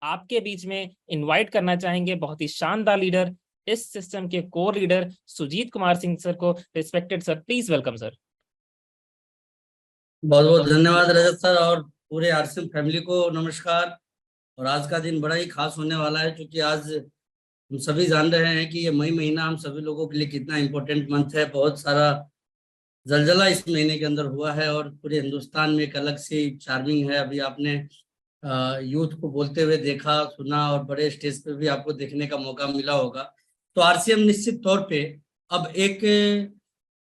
आपके बीच में इनवाइट करना चाहेंगे बहुत ही शानदार लीडर, इस सिस्टम के core leader Sujeet Kumar Singh sir को। Respected sir, please welcome sir. बहुत बहुत धन्यवाद रजत सर, और पूरे आरसीएम फैमिली को नमस्कार। और आज का दिन बड़ा ही खास होने वाला है, क्योंकि आज हम सभी जान रहे हैं कि ये मई महीना हम सभी लोगों के लिए कितना इम्पोर्टेंट मंथ है। बहुत सारा जलजला इस महीने के अंदर हुआ है और पूरे हिंदुस्तान में एक अलग सी चार्मिंग है। अभी आपने यूथ को बोलते हुए देखा सुना, और बड़े स्टेज पे भी आपको देखने का मौका मिला होगा। तो आरसीएम निश्चित तौर पे अब एक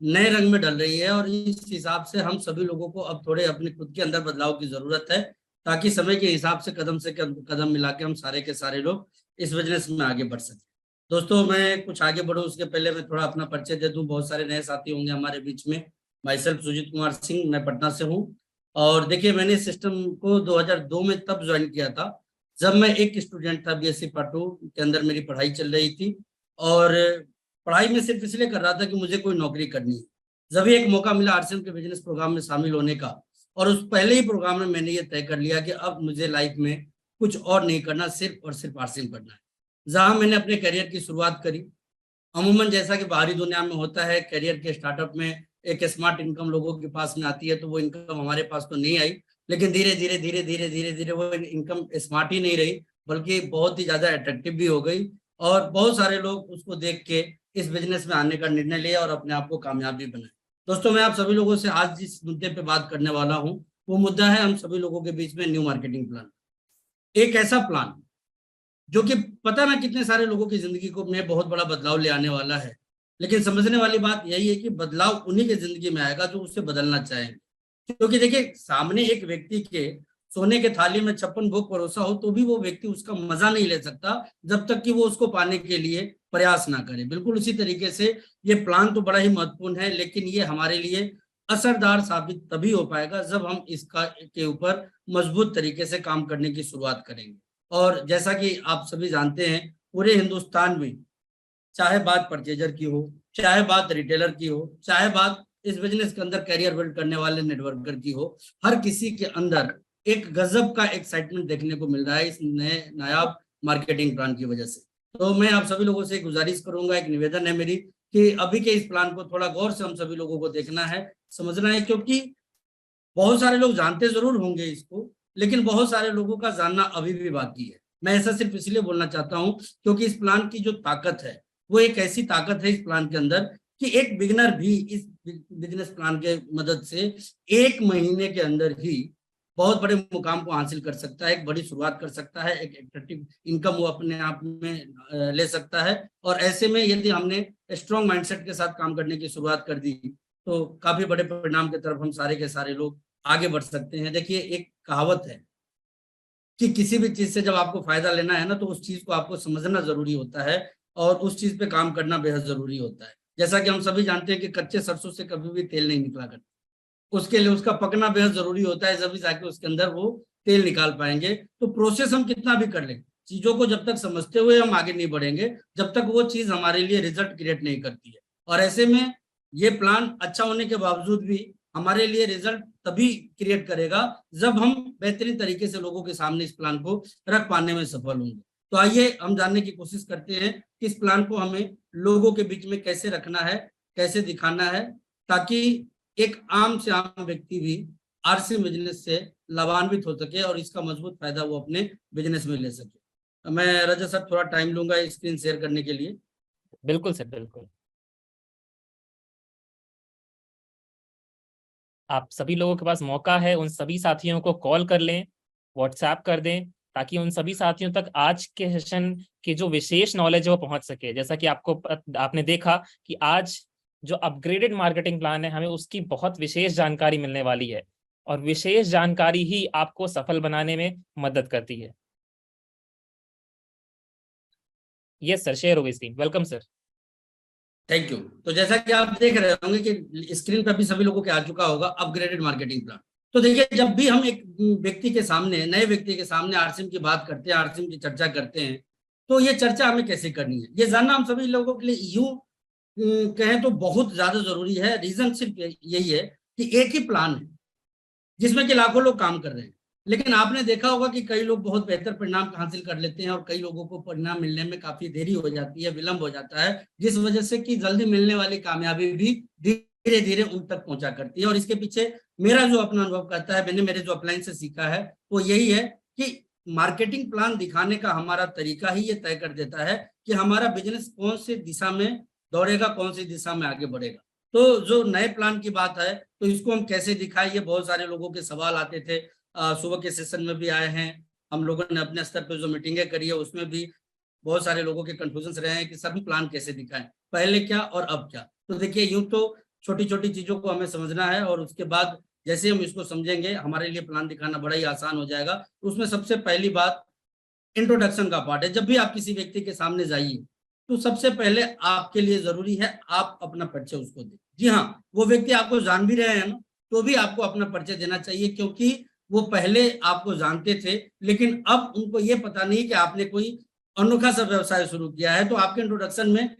नए रंग में डल रही है, और इस हिसाब से हम सभी लोगों को अब थोड़े अपने खुद के अंदर बदलाव की जरूरत है, ताकि समय के हिसाब से कदम मिला के हम सारे के सारे लोग इस बिजनेस में आगे बढ़ सके। दोस्तों, मैं कुछ आगे बढ़ूं उसके पहले मैं थोड़ा अपना परिचय दे दूं। बहुत सारे नए साथी होंगे हमारे बीच में। माई सेल्फ सुजीत कुमार सिंह, मैं पटना से हूँ। और देखिए, मैंने इस सिस्टम को 2002 में तब ज्वाइन किया था जब मैं एक स्टूडेंट था। बीएससी पार्ट 2 के अंदर मेरी पढ़ाई चल रही थी, और पढ़ाई में सिर्फ इसलिए कर रहा था कि मुझे कोई नौकरी करनी है। जब भी एक मौका मिला आरसीएम के बिजनेस प्रोग्राम में शामिल होने का, और उस पहले ही प्रोग्राम में मैंने ये तय कर लिया कि अब मुझे लाइफ में कुछ और नहीं करना, सिर्फ और सिर्फ आरसीएम करना है। जहां मैंने अपने करियर की शुरुआत करी, अमूमन जैसा कि बाहरी दुनिया में होता है, करियर के स्टार्टअप में एक स्मार्ट इनकम लोगों के पास में आती है, तो वो इनकम हमारे पास तो नहीं आई। लेकिन धीरे धीरे धीरे धीरे धीरे धीरे वो इनकम स्मार्ट ही नहीं रही, बल्कि बहुत ही ज्यादा अट्रैक्टिव भी हो गई। और बहुत सारे लोग उसको देख के इस बिजनेस में आने का निर्णय लिया और अपने आप को कामयाब भी बनाए। दोस्तों, मैं आप सभी लोगों से आज जिस मुद्दे पे बात करने वाला हूँ, वो मुद्दा है हम सभी लोगों के बीच में न्यू मार्केटिंग प्लान। एक ऐसा प्लान जो कि पता ना कितने सारे लोगों की जिंदगी को में बहुत बड़ा बदलाव ले आने वाला है। लेकिन समझने वाली बात यही है कि बदलाव उन्हीं के जिंदगी में आएगा जो उससे बदलना चाहेंगे। क्योंकि देखिए, सामने एक व्यक्ति के सोने के थाली में 56 भोग परोसा हो, तो भी वो व्यक्ति उसका मजा नहीं ले सकता जब तक कि वो उसको पाने के लिए प्रयास ना करे। बिल्कुल उसी तरीके से ये प्लान तो बड़ा ही महत्वपूर्ण है, लेकिन ये हमारे लिए असरदार साबित तभी हो पाएगा जब हम इसका के ऊपर मजबूत तरीके से काम करने की शुरुआत करेंगे। और जैसा कि आप सभी जानते हैं, पूरे हिंदुस्तान में चाहे बात परचेजर की हो, चाहे बात रिटेलर की हो, चाहे बात इस बिजनेस के अंदर करियर बिल्ड करने वाले नेटवर्कर की हो, हर किसी के अंदर एक गजब का एक्साइटमेंट देखने को मिल रहा है इस नए नायाब मार्केटिंग प्लान की वजह से। तो मैं आप सभी लोगों से गुजारिश करूंगा, एक निवेदन है मेरी, कि अभी के इस प्लान को थोड़ा गौर से हम सभी लोगों को देखना है, समझना है। क्योंकि बहुत सारे लोग जानते जरूर होंगे इसको, लेकिन बहुत सारे लोगों का जानना अभी भी बाकी है। मैं ऐसा सिर्फ इसलिए बोलना चाहता हूं क्योंकि इस प्लान की जो ताकत है, वो एक ऐसी ताकत है इस प्लान के अंदर कि एक बिगनर भी इस बिजनेस प्लान के मदद से 1 महीने के अंदर ही बहुत बड़े मुकाम को हासिल कर सकता है, एक बड़ी शुरुआत कर सकता है, एक एट्रैक्टिव इनकम वो अपने आप में ले सकता है। और ऐसे में यदि हमने स्ट्रॉन्ग माइंडसेट के साथ काम करने की शुरुआत कर दी, तो काफी बड़े परिणाम की तरफ हम सारे के सारे लोग आगे बढ़ सकते हैं। देखिए, एक कहावत है कि किसी भी चीज से जब आपको फायदा लेना है ना, तो उस चीज को आपको समझना जरूरी होता है, और उस चीज पे काम करना बेहद जरूरी होता है। जैसा कि हम सभी जानते हैं कि कच्चे सरसों से कभी भी तेल नहीं निकला करता, उसके लिए उसका पकना बेहद जरूरी होता है, जब भी जाके उसके अंदर वो तेल निकाल पाएंगे। तो प्रोसेस हम कितना भी कर लें, चीजों को जब तक समझते हुए हम आगे नहीं बढ़ेंगे, जब तक वो चीज हमारे लिए रिजल्ट क्रिएट नहीं करती है। और ऐसे में ये प्लान अच्छा होने के बावजूद भी हमारे लिए रिजल्ट तभी क्रिएट करेगा जब हम बेहतरीन तरीके से लोगों के सामने इस प्लान को रख पाने में सफल होंगे। तो आइए हम जानने की कोशिश करते हैं कि इस प्लान को हमें लोगों के बीच में कैसे रखना है, कैसे दिखाना है, ताकि एक आम से आम व्यक्ति भी आरसीएम बिजनेस से लाभान्वित हो सके और इसका मजबूत फायदा वो अपने बिजनेस में ले सके। मैं रजत सर थोड़ा टाइम लूंगा स्क्रीन शेयर करने के लिए। बिल्कुल सर, बिल्कुल। आप सभी लोगों के पास मौका है, उन सभी साथियों को कॉल कर लें, व्हाट्सएप कर दें, ताकि उन सभी साथियों तक आज के सेशन की जो विशेष नॉलेज है वो पहुंच सके। जैसा कि आपने देखा कि आज जो अपग्रेडेड मार्केटिंग प्लान है, हमें उसकी बहुत विशेष जानकारी मिलने वाली है, और विशेष जानकारी ही आपको सफल बनाने में मदद करती है। यस सर, शेयर हो गई screen. Welcome sir. Thank you. तो जैसा कि आप देख रहे होंगे कि स्क्रीन पर भी सभी लोगों के आ चुका होगा अपग्रेडेड मार्केटिंग प्लान। तो देखिए, जब भी हम एक व्यक्ति के सामने, नए व्यक्ति के सामने आरसीएम की बात करते हैं, आरसीएम की चर्चा करते हैं, तो ये चर्चा हमें कैसे करनी है, ये जानना हम सभी लोगों के लिए यूं कहें तो बहुत ज्यादा जरूरी है। रीजन सिर्फ यही है कि एक ही प्लान है जिसमें कि लाखों लोग काम कर रहे हैं। लेकिन आपने देखा होगा कि कई लोग बहुत बेहतर परिणाम हासिल कर लेते हैं और कई लोगों को परिणाम मिलने में काफी देरी हो जाती है, विलंब हो जाता है, जिस वजह से कि जल्दी मिलने वाली कामयाबी भी धीरे धीरे उन तक पहुंचा करती है। और इसके पीछे मेरा जो अपना अनुभव कहता है, मैंने मेरे जो अपलाइन से सीखा है वो यही है कि मार्केटिंग प्लान दिखाने का हमारा तरीका ही ये तय कर देता है कि हमारा बिजनेस कौन सी दिशा में दौड़ेगा, कौन सी दिशा में आगे बढ़ेगा। तो जो नए प्लान की बात है, तो इसको हम कैसे दिखाएं, ये बहुत सारे लोगों के सवाल आते थे। सुबह के सेशन में भी आए हैं, हम लोगों ने अपने स्तर पर जो मीटिंगें करी है उसमें भी बहुत सारे लोगों के कंफ्यूजन रहे हैं कि सर हम प्लान कैसे दिखाएं, पहले क्या और अब क्या। तो देखिए, यूं तो छोटी छोटी चीजों को हमें समझना है और उसके बाद जैसे हम इसको समझेंगे हमारे लिए प्लान दिखाना बड़ा ही आसान हो जाएगा। उसमें सबसे पहली बात इंट्रोडक्शन का पार्ट है। जब भी आप किसी व्यक्ति के सामने जाइए तो सबसे पहले आपके लिए जरूरी है आप अपना परिचय उसको दें। जी हाँ, वो व्यक्ति आपको जान भी रहे हैं ना, तो भी आपको अपना परिचय देना चाहिए, क्योंकि वो पहले आपको जानते थे लेकिन अब उनको ये पता नहीं कि आपने कोई अनोखा सा व्यवसाय शुरू किया है। तो आपके इंट्रोडक्शन में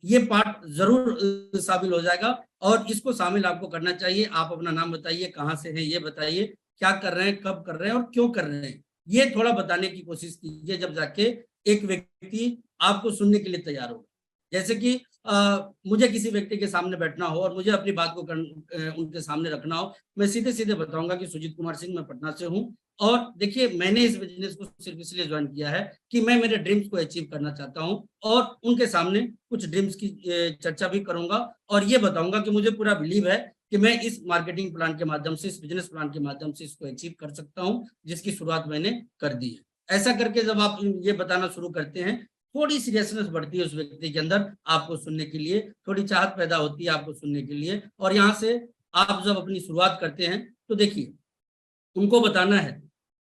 ये पार्ट जरूर शामिल हो जाएगा और इसको शामिल आपको करना चाहिए। आप अपना नाम बताइए, कहाँ से हैं ये बताइए, क्या कर रहे हैं, कब कर रहे हैं और क्यों कर रहे हैं, ये थोड़ा बताने की कोशिश कीजिए। जब जाके एक व्यक्ति आपको सुनने के लिए तैयार होगा। जैसे कि मुझे किसी व्यक्ति के सामने बैठना हो और मुझे अपनी बात को उनके सामने रखना हो, मैं सीधे सीधे बताऊंगा कि सुजीत कुमार सिंह, मैं पटना से हूँ और देखिए मैंने इस बिजनेस को सिर्फ इसलिए ज्वाइन किया है कि मैं मेरे ड्रीम्स को अचीव करना चाहता हूँ। और उनके सामने कुछ ड्रीम्स की चर्चा भी करूंगा और ये बताऊंगा कि मुझे पूरा बिलीव है कि मैं इस मार्केटिंग प्लान के माध्यम से, इस बिजनेस प्लान के माध्यम से इसको अचीव कर सकता हूँ, जिसकी शुरुआत मैंने कर दी है। ऐसा करके जब आप ये बताना शुरू करते हैं, थोड़ी सीरियसनेस बढ़ती है उस व्यक्ति के अंदर, आपको सुनने के लिए थोड़ी चाहत पैदा होती है आपको सुनने के लिए। और यहाँ से आप जब अपनी शुरुआत करते हैं तो देखिए, उनको बताना है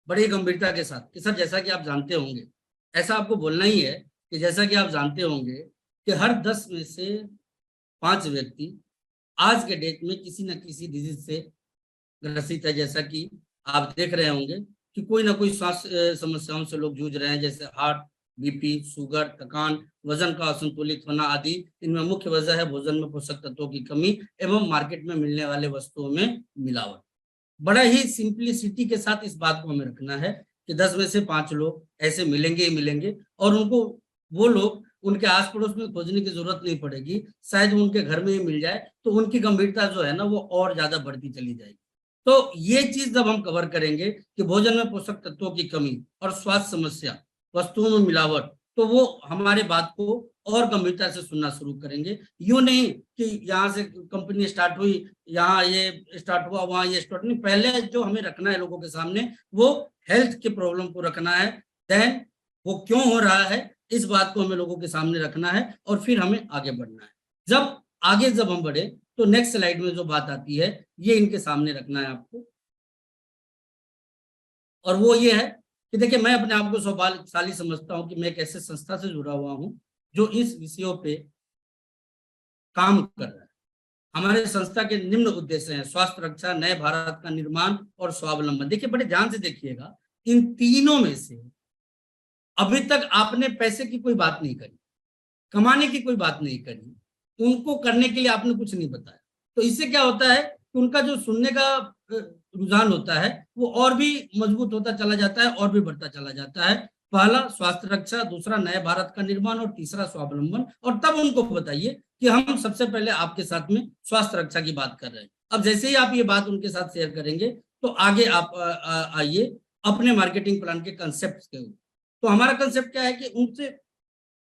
बड़ी गंभीरता के साथ कि सर जैसा कि आप जानते होंगे, ऐसा आपको बोलना ही है कि जैसा कि आप जानते होंगे कि हर 10 में से 5 व्यक्ति आज के डेट में किसी न किसी डिजीज से ग्रसित है। जैसा कि आप देख रहे होंगे कि कोई ना कोई स्वास्थ्य समस्याओं से लोग जूझ रहे हैं, जैसे हार्ट, बीपी, शुगर, थकान, वजन का असंतुलित होना आदि। इनमें मुख्य वजह है भोजन में पोषक तत्वों की कमी एवं मार्केट में मिलने वाले वस्तुओं में मिलावट। बड़ा ही सिंपलिसिटी के साथ इस बात को हमें रखना है कि 10 में से 5 लोग ऐसे मिलेंगे ही मिलेंगे और उनको, वो लोग उनके आस पड़ोस में खोजने की जरूरत नहीं पड़ेगी, शायद उनके घर में ही मिल जाए, तो उनकी गंभीरता जो है ना वो और ज्यादा बढ़ती चली जाएगी। तो ये चीज जब हम कवर करेंगे कि भोजन में पोषक तत्वों की कमी और स्वास्थ्य समस्या, वस्तुओं में मिलावट, तो वो हमारे बात को और गंभीरता से सुनना शुरू करेंगे। यूं नहीं कि यहाँ से कंपनी स्टार्ट हुई, यहाँ ये स्टार्ट हुआ, वहां ये स्टार्ट नहीं। पहले जो हमें रखना है लोगों के सामने वो हेल्थ के प्रॉब्लम को रखना है, देन वो क्यों हो रहा है इस बात को हमें लोगों के सामने रखना है और फिर हमें आगे बढ़ना है। जब हम बढ़े तो नेक्स्ट स्लाइड में जो बात आती है ये इनके सामने रखना है आपको, और वो ये है कि देखिए मैं अपने आप को सौभाग्यशाली समझता हूं कि मैं एक ऐसे संस्था से जुड़ा हुआ हूं जो इस विषयों पे काम कर रहा है। हमारे संस्था के निम्न उद्देश्य हैं: स्वास्थ्य रक्षा, नए भारत का निर्माण और स्वावलंबन। देखिए बड़े ध्यान से देखिएगा, इन तीनों में से अभी तक आपने पैसे की कोई बात नहीं करी, कमाने की कोई बात नहीं करी, उनको करने के लिए आपने कुछ नहीं बताया। तो इससे क्या होता है कि उनका जो सुनने का रुझान होता है वो और भी मजबूत होता चला जाता है और भी बढ़ता चला जाता है। पहला स्वास्थ्य रक्षा, दूसरा नए भारत का निर्माण और तीसरा स्वावलंबन। और तब उनको बताइए कि हम सबसे पहले आपके साथ में स्वास्थ्य रक्षा की बात कर रहे हैं। अब जैसे ही आप ये बात उनके साथ शेयर करेंगे तो आगे आप आइए अपने मार्केटिंग प्लान के कंसेप्ट के ऊपर। तो हमारा कंसेप्ट क्या है कि उनसे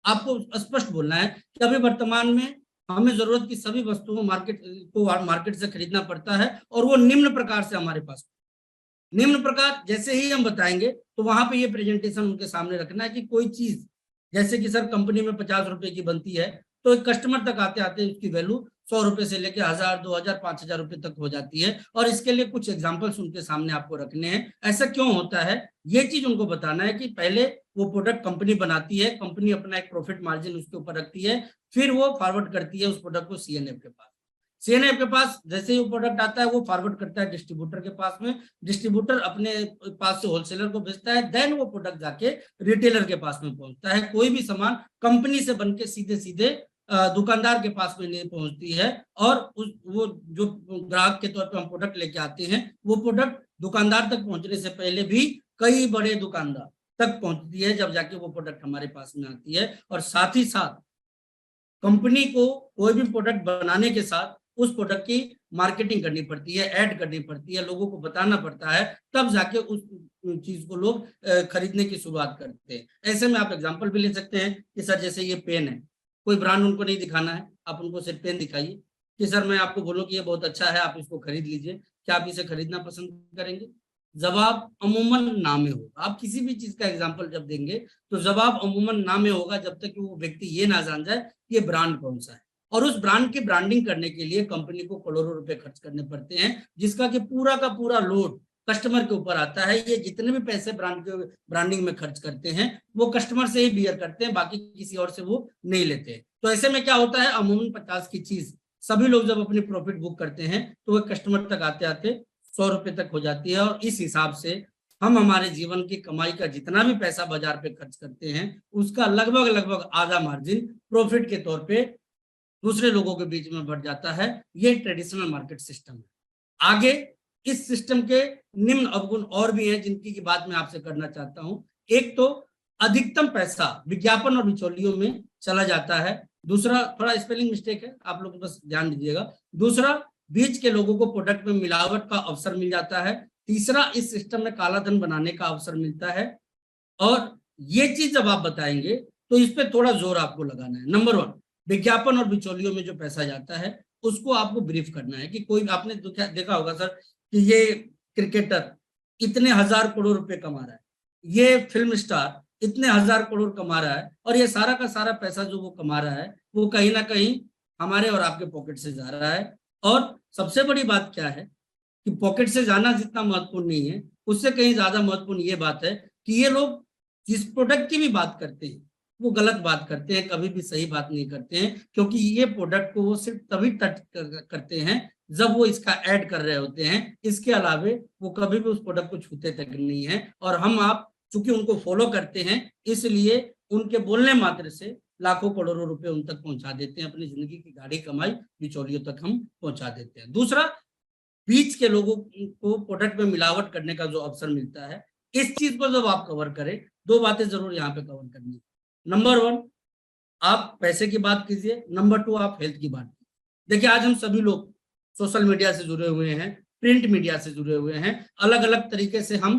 आपको स्पष्ट बोलना है कि अभी वर्तमान में हमें जरूरत की सभी वस्तुओं मार्केट से खरीदना पड़ता है और वो निम्न प्रकार से हमारे पास। निम्न प्रकार जैसे ही हम बताएंगे तो वहां पे ये प्रेजेंटेशन उनके सामने रखना है कि कोई चीज, जैसे कि सर कंपनी में 50 रुपए की बनती है तो एक कस्टमर तक आते आते उसकी वैल्यू 100 रुपए से लेकर 1000, 2000, 5000 रुपए तक हो जाती है। और इसके लिए कुछ एग्जांपल्स उनके सामने आपको रखने हैं। ऐसा क्यों होता है ये चीज उनको बताना है कि पहले वो प्रोडक्ट कंपनी बनाती है, कंपनी अपना एक प्रॉफिट मार्जिन उसके ऊपर रखती है, फिर वो फॉरवर्ड करती है उस प्रोडक्ट को सीएनएफ के पास। सीएनएफ के पास जैसे ही वो प्रोडक्ट आता है वो फॉरवर्ड करता है डिस्ट्रीब्यूटर के पास में, डिस्ट्रीब्यूटर अपने पास से होलसेलर को भेजता है, देन वो प्रोडक्ट जाके रिटेलर के पास में पहुंचता है। कोई भी सामान कंपनी से बनके सीधे सीधे दुकानदार के पास में नहीं पहुंचती है। और वो जो ग्राहक के तौर पर हम प्रोडक्ट लेके आते हैं वो प्रोडक्ट दुकानदार तक पहुंचने से पहले भी कई बड़े दुकानदार तक पहुंचती है, जब जाके वो प्रोडक्ट हमारे पास में आती है। और साथ ही साथ कंपनी को कोई भी प्रोडक्ट बनाने के साथ उस प्रोडक्ट की मार्केटिंग करनी पड़ती है, ऐड करनी पड़ती है, लोगों को बताना पड़ता है, तब जाके उस चीज को लोग खरीदने की शुरुआत करते हैं। ऐसे में आप एग्जांपल भी ले सकते हैं कि सर जैसे ये पेन है, कोई ब्रांड उनको नहीं दिखाना है, आप उनको सिर्फ पेन दिखाइए कि सर मैं आपको बोलूं कि ये बहुत अच्छा है, आप इसको खरीद लीजिए, क्या आप इसे खरीदना पसंद करेंगे? जवाब अमूमन ना में होगा। आप किसी भी चीज का एग्जाम्पल जब देंगे तो जवाब अमूमन ना में होगा, जब तक कि वो व्यक्ति ये ना जान जाए कि ये ब्रांड कौन सा है। और उस ब्रांड की ब्रांडिंग करने के लिए कंपनी को करोड़ों रुपए खर्च करने पड़ते हैं, जिसका कि पूरा का पूरा लोड कस्टमर के ऊपर आता है। ये जितने भी पैसे ब्रांड के ब्रांडिंग में खर्च करते हैं वो कस्टमर से ही बियर करते हैं, बाकी किसी और से वो नहीं लेते। तो ऐसे में क्या होता है, अमूमन 50 की चीज सभी लोग जब अपनी प्रॉफिट बुक करते हैं तो वह कस्टमर तक आते आते 100 रुपए तक हो जाती है। और इस हिसाब से हम हमारे जीवन की कमाई का जितना भी पैसा बाजार पे खर्च करते हैं उसका लगभग लगभग आधा मार्जिन प्रॉफिट के तौर पे दूसरे लोगों के बीच में बढ़ जाता है। ये ट्रेडिशनल मार्केट सिस्टम है। आगे इस सिस्टम के निम्न अवगुण और भी हैं जिनकी की बात मैं आपसे करना चाहता हूं। एक तो अधिकतम पैसा विज्ञापन और बिचौलियों में चला जाता है। दूसरा, थोड़ा स्पेलिंग मिस्टेक है, आप लोग बस ध्यान दीजिएगा। दूसरा, बीच के लोगों को प्रोडक्ट में मिलावट का अवसर मिल जाता है। तीसरा, इस सिस्टम में काला धन बनाने का अवसर मिलता है। और ये चीज जब आप बताएंगे तो इस पे थोड़ा जोर आपको लगाना है। नंबर 1, विज्ञापन और बिचौलियों में जो पैसा जाता है उसको आपको ब्रीफ करना है कि कोई आपने देखा होगा सर कि ये क्रिकेटर इतने हजार करोड़ रुपए कमा रहा है, ये फिल्म स्टार इतने हजार करोड़ कमा रहा है, और ये सारा का सारा पैसा जो वो कमा रहा है वो कहीं ना कहीं हमारे और आपके पॉकेट से जा रहा है। और सबसे बड़ी बात क्या है कि पॉकेट से जाना जितना महत्वपूर्ण नहीं है, उससे कहीं ज्यादा महत्वपूर्ण ये बात है कि ये लोग जिस प्रोडक्ट की भी बात करते हैं वो गलत बात करते हैं, कभी भी सही बात नहीं करते हैं। क्योंकि ये प्रोडक्ट को वो सिर्फ तभी टच करते हैं जब वो इसका ऐड कर रहे होते हैं। इसके अलावे वो कभी भी उस प्रोडक्ट को छूते तक नहीं है। और हम आप चूंकि उनको फॉलो करते हैं इसलिए उनके बोलने मात्र से लाखों करोड़ों रुपए उन तक पहुंचा देते हैं, अपनी जिंदगी की गाड़ी कमाई बिचौलियों तक हम पहुंचा देते हैं। दूसरा, बीच के लोगों को प्रोडक्ट में मिलावट करने का जो अवसर मिलता है, इस चीज को जब आप कवर करें, 2 बातें जरूर यहाँ पे कवर करनी है। नंबर 1, आप पैसे की बात कीजिए। नंबर 2, आप हेल्थ की बात कीजिए। देखिए आज हम सभी लोग सोशल मीडिया से जुड़े हुए हैं, प्रिंट मीडिया से जुड़े हुए हैं, अलग अलग तरीके से हम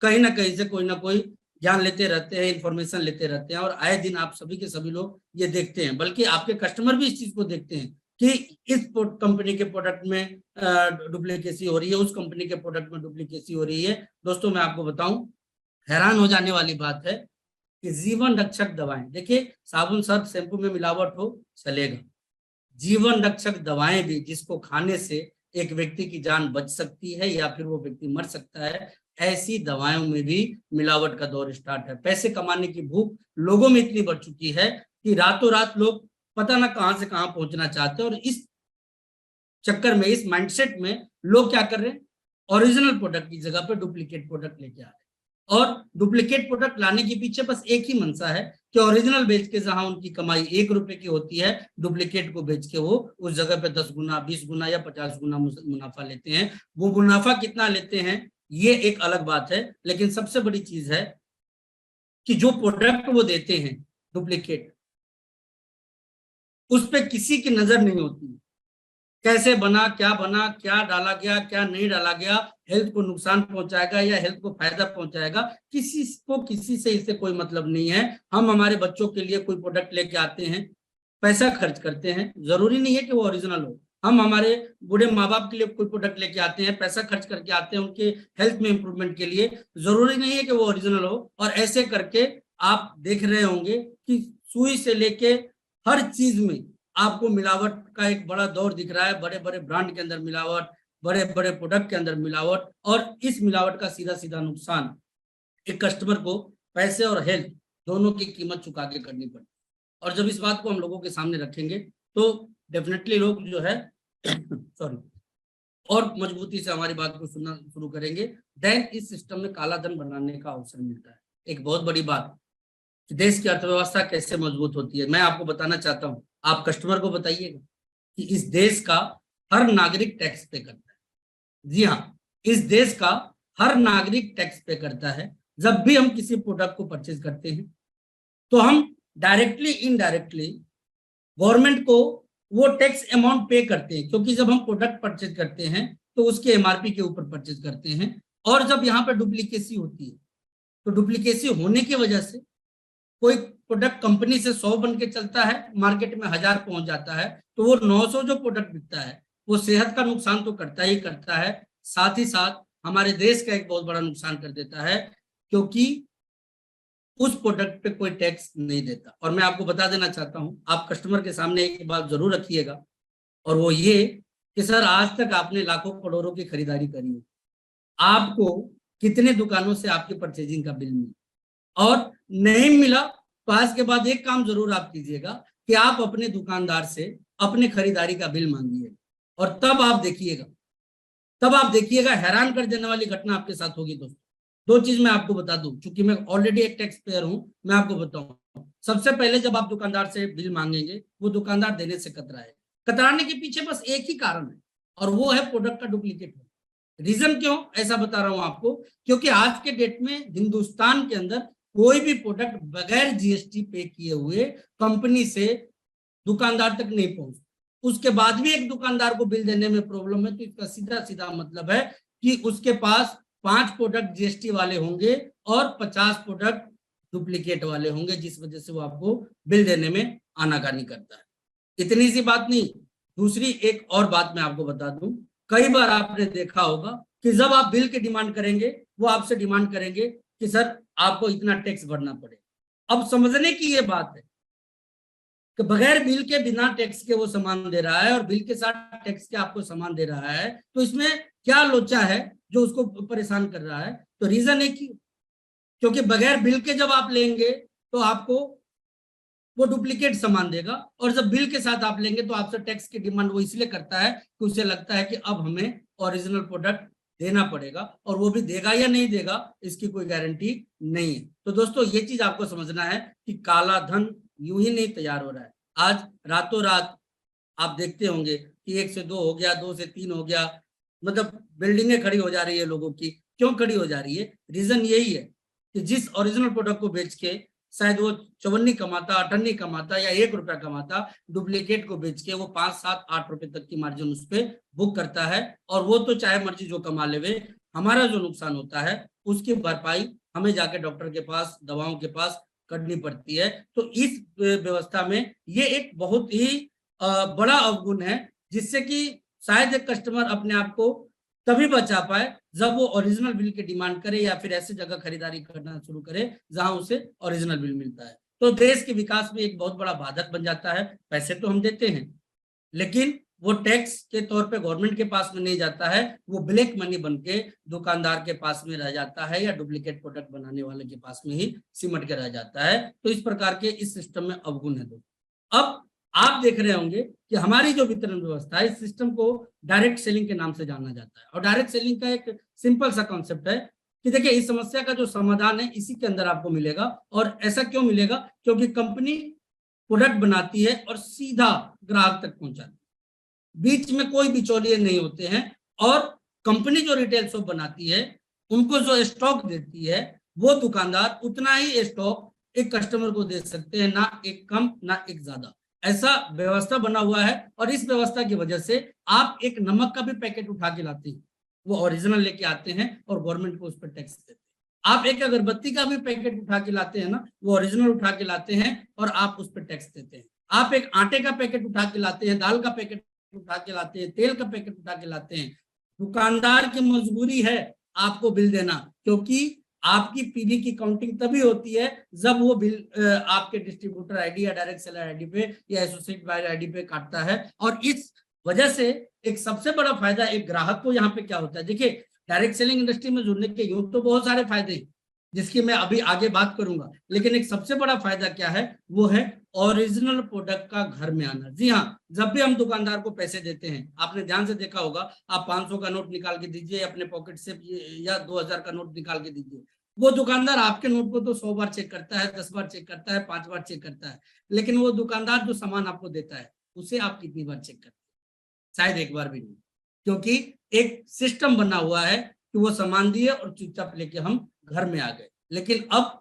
कहीं ना कहीं से कोई ना कोई ज्ञान लेते रहते हैं, इंफॉर्मेशन लेते रहते हैं। और आए दिन आप सभी के सभी लोग ये देखते हैं, बल्कि आपके कस्टमर भी इस चीज को देखते हैं कि इस कंपनी के प्रोडक्ट में डुप्लीकेसी हो रही है, उस कंपनी के प्रोडक्ट में डुप्लीकेसी हो रही है। दोस्तों मैं आपको बताऊं, हैरान हो जाने वाली बात है कि जीवन रक्षक दवाएं, देखिए साबुन सर्फ शैम्पू में मिलावट हो चलेगा, जीवन रक्षक दवाएं भी जिसको खाने से एक व्यक्ति की जान बच सकती है या फिर वो व्यक्ति मर सकता है, ऐसी दवाओं में भी मिलावट का दौर स्टार्ट है। पैसे कमाने की भूख लोगों में इतनी बढ़ चुकी है कि रातों रात लोग पता ना कहां से कहां पहुंचना चाहते हैं। और इस चक्कर में, इस माइंडसेट में लोग क्या कर रहे हैं, ओरिजिनल प्रोडक्ट की जगह पे डुप्लीकेट प्रोडक्ट लेके आ रहे हैं। और डुप्लीकेट प्रोडक्ट लाने के पीछे बस एक ही मंशा है कि ओरिजिनल बेच के जहां उनकी कमाई 1 रुपए की होती है, डुप्लीकेट को बेच के वो उस जगह पे 10 गुना, 20 गुना या 50 गुना मुनाफा लेते हैं। वो मुनाफा कितना लेते हैं ये एक अलग बात है, लेकिन सबसे बड़ी चीज है कि जो प्रोडक्ट वो देते हैं डुप्लीकेट, उस पर किसी की नजर नहीं होती, कैसे बना, क्या डाला गया, क्या नहीं डाला गया, हेल्थ को नुकसान पहुंचाएगा या हेल्थ को फायदा पहुंचाएगा, किसी को किसी से इससे कोई मतलब नहीं है। हम हमारे बच्चों के लिए कोई प्रोडक्ट लेके आते हैं, पैसा खर्च करते हैं, जरूरी नहीं है कि वो ओरिजिनल हो। हम हमारे बूढ़े माँ बाप के लिए कोई प्रोडक्ट लेके आते हैं, पैसा खर्च करके आते हैं उनके हेल्थ में इंप्रूवमेंट के लिए, जरूरी नहीं है कि वो ओरिजिनल हो। और ऐसे करके आप देख रहे होंगे कि सुई से लेके हर चीज में आपको मिलावट का एक बड़ा दौर दिख रहा है। बड़े बड़े ब्रांड के अंदर मिलावट, बड़े बड़े प्रोडक्ट के अंदर मिलावट, और इस मिलावट का सीधा सीधा नुकसान एक कस्टमर को पैसे और हेल्थ दोनों की कीमत चुका के करनी पड़ती। और जब इस बात को हम लोगों के सामने रखेंगे तो डेफिनेटली लोग जो है सॉरी और मजबूती से हमारी बात को सुनना शुरू करेंगे। देन इस सिस्टम में काला धन बनाने का अवसर मिलता है। एक बहुत बड़ी बात, देश की अर्थव्यवस्था कैसे मजबूत होती है मैं आपको बताना चाहता हूं। आप कस्टमर को बताइएगा कि इस देश का हर नागरिक टैक्स पे करता है। जी हाँ, इस देश का हर नागरिक टैक्स पे करता है। जब भी हम किसी प्रोडक्ट को परचेज करते हैं तो हम डायरेक्टली इनडायरेक्टली गवर्नमेंट को वो टैक्स अमाउंट पे करते हैं, क्योंकि जब हम प्रोडक्ट परचेज करते हैं तो उसके एमआरपी के ऊपर परचेज करते हैं। और जब यहाँ पर डुप्लीकेसी होती है तो डुप्लीकेसी होने की वजह से कोई प्रोडक्ट कंपनी से 100 बन के चलता है, मार्केट में 1000 पहुंच जाता है, तो वो 900 जो प्रोडक्ट बिकता है वो सेहत का नुकसान तो करता ही करता है, साथ ही साथ हमारे देश का एक बहुत बड़ा नुकसान कर देता है, क्योंकि उस प्रोडक्ट पे कोई टैक्स नहीं देता। और मैं आपको बता देना चाहता हूं, आप कस्टमर के सामने एक बात जरूर रखिएगा, और वो ये कि सर आज तक आपने लाखों करोड़ों की खरीदारी करी है, आपको कितने दुकानों से आपकी परचेजिंग का बिल मिला, और नहीं मिला तो आज के बाद एक काम जरूर आप कीजिएगा कि आप अपने दुकानदार से अपने खरीदारी का बिल मांगिएगा, और तब आप देखिएगा हैरान कर देने वाली घटना आपके साथ होगी। दोस्तों, दो चीज मैं आपको बता दूं, क्योंकि मैं ऑलरेडी एक टैक्स पेयर हूं, मैं आपको बताऊं। सबसे पहले जब आप दुकानदार से बिल मांगेंगे, वो दुकानदार देने से कतराने के पीछे बस एक ही कारण है, और वो है प्रोडक्ट का डुप्लीकेट होना। रीजन क्यों ऐसा बता रहा हूं आपको, क्योंकि आज के डेट में हिंदुस्तान के अंदर कोई भी प्रोडक्ट बगैर जीएसटी पे किए हुए कंपनी से दुकानदार तक नहीं पहुंचता। उसके बाद भी एक दुकानदार को बिल देने में प्रॉब्लम है, तो इसका सीधा सीधा मतलब है कि उसके पास 5 प्रोडक्ट जीएसटी वाले होंगे और 50 प्रोडक्ट डुप्लीकेट वाले होंगे, जिस वजह से वो आपको बिल देने में आनाकानी करता है। इतनी सी बात नहीं, दूसरी एक और बात मैं आपको बता दूं, कई बार आपने देखा होगा कि जब आप बिल की डिमांड करेंगे, वो आपसे डिमांड करेंगे कि सर आपको इतना टैक्स भरना पड़ेगा। अब समझने की ये बात है कि बगैर बिल के, बिना टैक्स के वो सामान दे रहा है, और बिल के साथ टैक्स के आपको सामान दे रहा है, तो इसमें क्या लोचा है जो उसको परेशान कर रहा है? तो रीजन है कि क्योंकि बगैर बिल के जब आप लेंगे तो आपको वो डुप्लीकेट सामान देगा, और जब बिल के साथ आप लेंगे तो आपसे टैक्स की डिमांड वो इसलिए करता है कि उसे लगता है कि अब हमें ओरिजिनल प्रोडक्ट देना पड़ेगा, और वो भी देगा या नहीं देगा इसकी कोई गारंटी नहीं है। तो दोस्तों, ये चीज आपको समझना है कि काला धन यूं ही नहीं तैयार हो रहा है। आज रातों रात आप देखते होंगे कि 1 से 2 हो गया, 2 से 3 हो गया, मतलब बिल्डिंगें खड़ी हो जा रही है लोगों की। क्यों खड़ी हो जा रही है? रीजन यही है कि जिस ओरिजिनल प्रोडक्ट को बेच के शायद वो 54 कमाता, 58 कमाता या 1 रुपया कमाता, डुप्लीकेट को बेच के वो 5, 7, 8 रुपए तक की मार्जिन उस पर बुक करता है, और वो तो चाहे मर्जी जो कमा लेवे, हमारा जो नुकसान होता है उसकी भरपाई हमें जाके डॉक्टर के पास, दवाओं के पास करनी पड़ती है। तो इस व्यवस्था में ये एक बहुत ही बड़ा अवगुण है, जिससे कि शायद एक कस्टमर अपने आप को तभी बचा पाए जब वो ओरिजिनल बिल की डिमांड करे, या फिर ऐसी जगह खरीदारी करना शुरू करे जहां उसे ओरिजिनल बिल मिलता है। तो देश के विकास में एक बहुत बड़ा बाधक बन जाता है। पैसे तो हम देते हैं, लेकिन वो टैक्स के तौर पे गवर्नमेंट के पास में नहीं जाता है, वो ब्लैक मनी बन के दुकानदार के पास में रह जाता है, या डुप्लीकेट प्रोडक्ट बनाने वाले के पास में ही सिमट के रह जाता है। तो इस प्रकार के इस सिस्टम में अवगुण है। अब आप देख रहे होंगे कि हमारी जो वितरण व्यवस्था है, इस सिस्टम को डायरेक्ट सेलिंग के नाम से जाना जाता है। और डायरेक्ट सेलिंग का एक सिंपल सा कॉन्सेप्ट है कि देखिए, इस समस्या का जो समाधान है इसी के अंदर आपको मिलेगा। और ऐसा क्यों मिलेगा? क्योंकि कंपनी प्रोडक्ट बनाती है और सीधा ग्राहक तक पहुंचाती है, बीच में कोई बिचौलिए नहीं होते हैं। और कंपनी जो रिटेल शॉप बनाती है, उनको जो स्टॉक देती है, वो दुकानदार उतना ही स्टॉक एक कस्टमर को दे सकते हैं, ना एक कम ना एक ज्यादा। ऐसा व्यवस्था बना हुआ है, और इस व्यवस्था की वजह से आप एक नमक का भी पैकेट उठा के लाते हैं, वो ओरिजिनल लेके आते हैं और गवर्नमेंट को उस पर टैक्स देते हैं। आप एक अगरबत्ती का भी पैकेट उठा के लाते हैं ना, वो ओरिजिनल उठा के लाते हैं और आप उस पर टैक्स देते हैं। आप एक आटे का पैकेट उठा के लाते हैं, दाल का पैकेट उठा के लाते हैं, तेल का पैकेट उठा के लाते हैं। दुकानदार की मजबूरी है आपको बिल देना, क्योंकि आपकी पीवी की काउंटिंग तभी होती है जब वो बिल आपके डिस्ट्रीब्यूटर आईडी या डायरेक्ट सेलर आईडी पे या एसोसिएट बायर आईडी पे काटता है। और इस वजह से एक सबसे बड़ा फायदा एक ग्राहक को यहाँ पे क्या होता है, देखिए, डायरेक्ट सेलिंग इंडस्ट्री में जुड़ने के यूं तो बहुत सारे फायदे हैं, जिसकी मैं अभी आगे बात करूंगा, लेकिन एक सबसे बड़ा फायदा क्या है, वो है ओरिजिनल प्रोडक्ट का घर में आना। जी हाँ, जब भी हम दुकानदार को पैसे देते हैं, आपने ध्यान से देखा होगा, आप 500 का नोट निकाल के दीजिए अपने पॉकेट से, या 2000 का नोट निकाल के दीजिए, वो दुकानदार आपके नोट को तो 100 बार चेक करता है, 10 बार चेक करता है, 5 बार चेक करता है, लेकिन वो दुकानदार जो सामान आपको देता है उसे आप कितनी बार चेक करते हैं? शायद एक बार भी नहीं, क्योंकि एक सिस्टम बना हुआ है कि वो सामान दिए और चुपचाप लेके हम घर में आ गए। लेकिन अब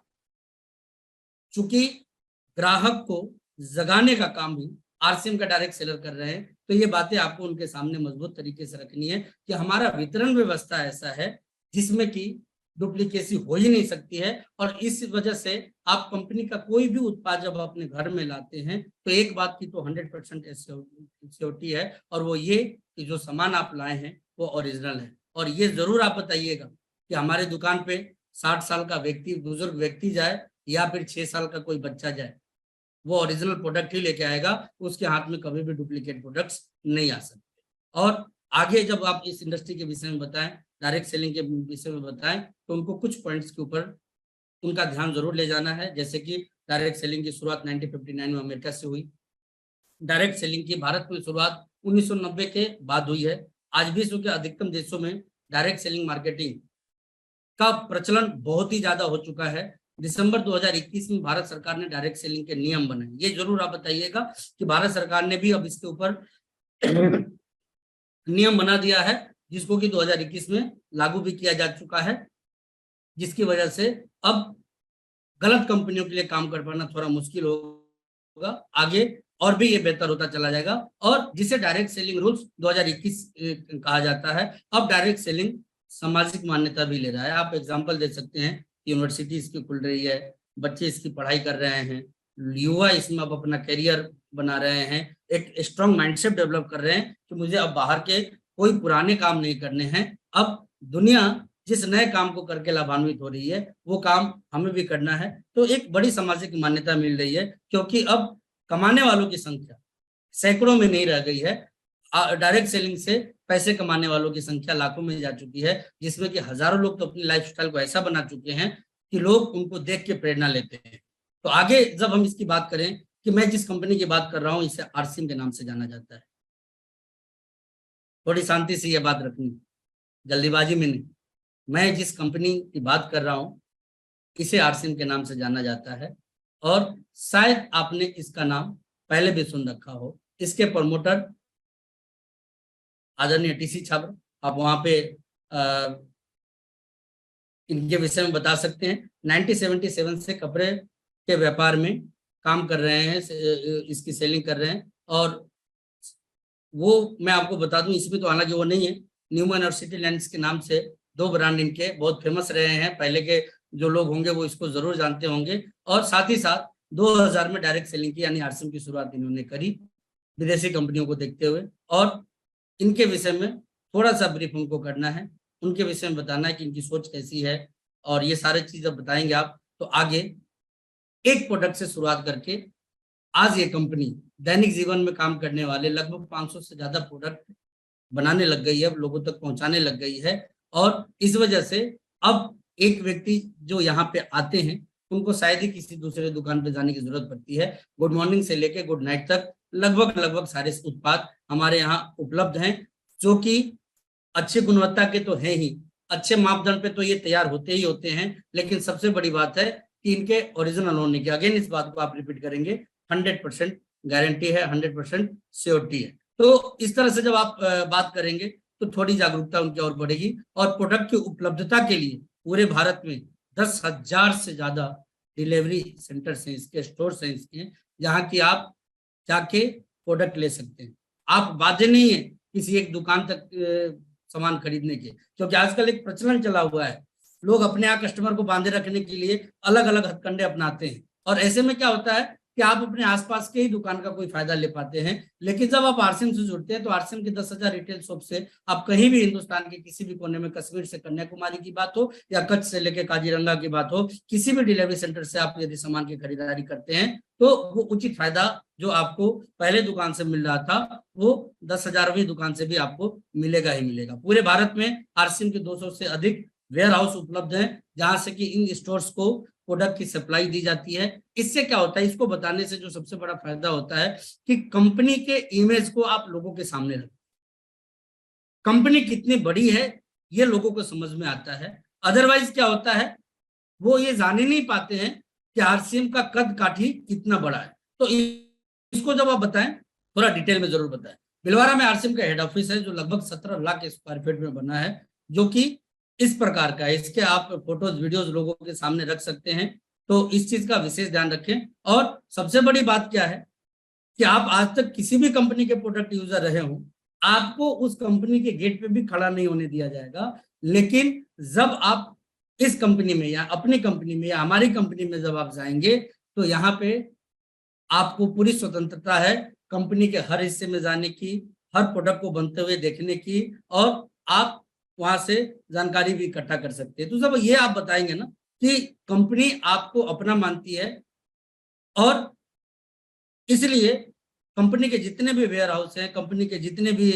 चूंकि ग्राहक को जगाने का काम भी आरसीएम का डायरेक्ट सेलर कर रहे हैं, तो ये बातें आपको उनके सामने मजबूत तरीके से रखनी है कि हमारा वितरण व्यवस्था ऐसा है जिसमें कि डुप्लीकेसी हो ही नहीं सकती है। और इस वजह से आप कंपनी का कोई भी उत्पाद जब अपने घर में लाते हैं तो एक बात की तो 100% सिक्योरिटी है, और वो ये कि जो सामान आप लाए हैं वो ओरिजिनल है। और ये जरूर आप बताइएगा कि हमारे दुकान पे 60 साल का व्यक्ति, बुजुर्ग व्यक्ति जाए या फिर 6 साल का कोई बच्चा जाए, वो ओरिजिनल प्रोडक्ट ही लेके आएगा, उसके हाथ में कभी भी डुप्लीकेट प्रोडक्ट्स नहीं आ सकते। और आगे जब आप इस इंडस्ट्री के विषय में बताएं, डायरेक्ट सेलिंग के विषय में बताएं, तो उनको कुछ पॉइंट्स के ऊपर उनका ध्यान जरूर ले जाना है। जैसे कि डायरेक्ट सेलिंग की शुरुआत 1959 में अमेरिका से हुई। डायरेक्ट सेलिंग की भारत में शुरुआत 1990 के बाद हुई है। आज विश्व के अधिकतम देशों में डायरेक्ट सेलिंग मार्केटिंग का प्रचलन बहुत ही ज्यादा हो चुका है। दिसंबर 2021 में भारत सरकार ने डायरेक्ट सेलिंग के नियम बनाए। ये जरूर आप बताइएगा कि भारत सरकार ने भी अब इसके ऊपर नियम बना दिया है, जिसको कि 2021 में लागू भी किया जा चुका है, जिसकी वजह से अब गलत कंपनियों के लिए काम कर पाना थोड़ा मुश्किल होगा। आगे और भी ये बेहतर होता चला जाएगा। और जिसे डायरेक्ट सेलिंग रूल्स 2021 कहा जाता है, अब डायरेक्ट सेलिंग सामाजिक मान्यता भी ले रहा है। आप एग्जांपल दे सकते हैं, यूनिवर्सिटी इसकी खुल रही है, बच्चे इसकी पढ़ाई कर रहे हैं, युवा इसमें अब अपना करियर बना रहे हैं, एक स्ट्रॉन्ग माइंडसेट डेवलप कर रहे हैं कि मुझे अब बाहर के कोई पुराने काम नहीं करने हैं। अब दुनिया जिस नए काम को करके लाभान्वित हो रही है वो काम हमें भी करना है। तो एक बड़ी सामाजिक मान्यता मिल रही है, क्योंकि अब कमाने वालों की संख्या सैकड़ों में नहीं रह गई है। डायरेक्ट सेलिंग से पैसे कमाने वालों की संख्या लाखों में जा चुकी है, जिसमें कि हजारों लोग तो अपनी लाइफस्टाइल को ऐसा बना चुके हैं कि लोग उनको देख के प्रेरणा लेते हैं। तो आगे जब हम इसकी बात करें कि मैं जिस कंपनी की बात कर रहा हूं इसे आरसीएम के नाम से जाना जाता है। थोड़ी शांति से यह बात रखनी, जल्दीबाजी में नहीं। मैं जिस कंपनी की बात कर रहा हूं इसे आरसीएम के नाम से जाना जाता है, और शायद आपने इसका नाम पहले भी सुन रखा हो। इसके प्रमोटर आदरणीय टीसी छात्र, आप वहां पे इनके विषय में बता सकते हैं। 1977 से कपड़े के व्यापार में काम कर रहे हैं, इसकी सेलिंग कर रहे हैं। और वो मैं आपको बता दूं, इसमें तो हालांकि वो नहीं है, न्यूमैन और सिटी लैंड्स के नाम से दो ब्रांड इनके बहुत फेमस रहे हैं। पहले के जो लोग होंगे वो इसको जरूर जानते होंगे। और साथ ही साथ 2000 में डायरेक्ट सेलिंग की यानी आरसीएम की शुरुआत इन्होंने करी, विदेशी कंपनियों को देखते हुए। और इनके विषय में थोड़ा सा ब्रीफ हमको करना है, उनके विषय में बताना है कि इनकी सोच कैसी है, और ये सारे चीज जब बताएंगे आप तो आगे एक प्रोडक्ट से शुरुआत करके आज ये कंपनी दैनिक जीवन में काम करने वाले लगभग 500 से ज्यादा प्रोडक्ट बनाने लग गई है, अब लोगों तक पहुंचाने लग गई है। और इस वजह से अब एक व्यक्ति जो यहाँ पे आते हैं उनको शायद ही किसी दूसरे दुकान पे जाने की जरूरत पड़ती है। गुड मॉर्निंग से लेके गुड नाइट तक लगभग सारे उत्पाद हमारे यहाँ उपलब्ध हैं, जो कि अच्छी गुणवत्ता के तो हैं ही, अच्छे मापदंड पे तो ये तैयार होते ही होते हैं। लेकिन सबसे बड़ी बात है कि इनके ओरिजिनल होने की, अगेन इस बात को आप रिपीट करेंगे, 100% गारंटी है, 100% सियोरिटी है। तो इस तरह से जब आप बात करेंगे तो थोड़ी जागरूकता उनकी और बढ़ेगी। और प्रोडक्ट की उपलब्धता के लिए पूरे भारत में 10,000 से ज्यादा डिलीवरी सेंटर्स हैं, इसके स्टोर्स हैं इसके, जहाँ की आप जाके प्रोडक्ट ले सकते हैं। आप बाध्य नहीं है किसी एक दुकान तक सामान खरीदने के, क्योंकि आजकल एक प्रचलन चला हुआ है, लोग अपने यहाँ कस्टमर को बांधे रखने के लिए अलग अलग हथकंडे अपनाते हैं। और ऐसे में क्या होता है कि आप अपने आसपास के ही दुकान का कोई फायदा ले पाते हैं। लेकिन जब आप आरसीएम से जुड़ते हैं तो आरसीएम के 10,000 रिटेल शॉप से आप कहीं भी हिंदुस्तान के किसी भी कोने में, कश्मीर से कन्याकुमारी की बात हो या कच्छ से लेकर काजीरंगा की बात हो, किसी भी डिलीवरी सेंटर से आप यदि सामान की खरीदारी करते हैं तो वो उचित फायदा जो आपको पहले दुकान से मिल रहा था वो 10,000वीं दुकान से भी आपको मिलेगा ही मिलेगा। पूरे भारत में आरसीएम के 200 से अधिक वेयर हाउस उपलब्ध हैं, जहां से कि इन स्टोर्स को प्रोडक्ट की सप्लाई दी जाती है। इससे क्या होता है, इसको बताने से जो सबसे बड़ा फायदा होता है कि कंपनी के इमेज को आप लोगों के सामने रखें। कंपनी कितनी बड़ी है ये लोगों को समझ में आता है। अदरवाइज क्या होता है, वो ये जान ही नहीं पाते हैं कि आरसीएम का कद काठी कितना बड़ा है। तो इसको जब आप बताएं थोड़ा डिटेल में जरूर बताएं। भिलवाड़ा में आरसीएम का हेड ऑफिस है, जो लगभग 17 लाख स्क्वायर फीट में बना है, जो कि इस प्रकार का है। इसके आप फोटोज वीडियोज लोगों के सामने रख सकते हैं, तो इस चीज का विशेष ध्यान रखें। और सबसे बड़ी बात क्या है कि आप आज तक किसी भी कंपनी के प्रोडक्ट यूजर रहे हो, आपको उस कंपनी के गेट पे भी खड़ा नहीं होने दिया जाएगा। लेकिन जब आप इस कंपनी में या अपनी कंपनी में या हमारी कंपनी में जब आप जाएंगे, तो यहाँ पे आपको पूरी स्वतंत्रता है कंपनी के हर हिस्से में जाने की, हर प्रोडक्ट को बनते हुए देखने की, और आप वहां से जानकारी भी इकट्ठा कर सकते हैं। तो जब ये आप बताएंगे ना कि कंपनी आपको अपना मानती है, और इसलिए कंपनी के जितने भी वेयर हाउस हैं, कंपनी के जितने भी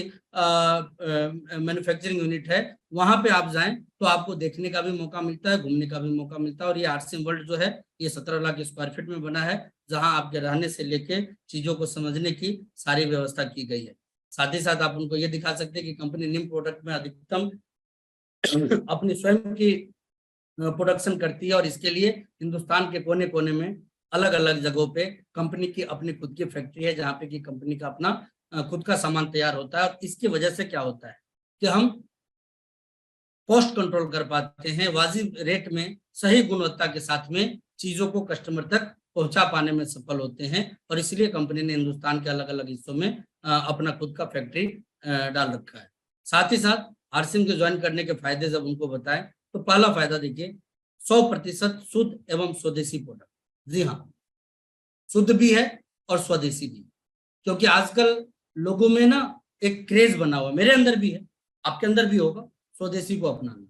मैन्युफैक्चरिंग यूनिट है, वहां पे आप जाएं तो आपको देखने का भी मौका मिलता है, घूमने का भी मौका मिलता है। और ये आरसीएम वर्ल्ड जो है, ये 17 लाख स्क्वायर फीट में बना है, जहां आपके रहने से लेके चीजों को समझने की सारी व्यवस्था की गई है। साथ ही साथ आप उनको ये दिखा सकते हैं कि कंपनी निम्न प्रोडक्ट में अधिकतम अपनी स्वयं की प्रोडक्शन करती है, और इसके लिए हिंदुस्तान के कोने कोने में अलग अलग जगहों पे कंपनी की अपनी खुद की फैक्ट्री है, जहाँ पे कि कंपनी का अपना खुद का सामान तैयार होता है। और इसकी वजह से क्या होता है कि हम कॉस्ट कंट्रोल कर पाते हैं, वाजिब रेट में सही गुणवत्ता के साथ में चीजों को कस्टमर तक पहुंचा पाने में सफल होते हैं। और इसलिए कंपनी ने हिंदुस्तान के अलग अलग हिस्सों में अपना खुद का फैक्ट्री डाल रखा है। साथ ही साथ आरसीएम के ज्वाइन करने के फायदे जब उनको बताएं, तो पहला फायदा देखिए, 100% शुद्ध एवं स्वदेशी प्रोडक्ट। जी हाँ, शुद्ध भी है और स्वदेशी भी, क्योंकि आजकल लोगों में ना एक क्रेज बना हुआ, मेरे अंदर भी है, आपके अंदर भी होगा, स्वदेशी को अपनाना।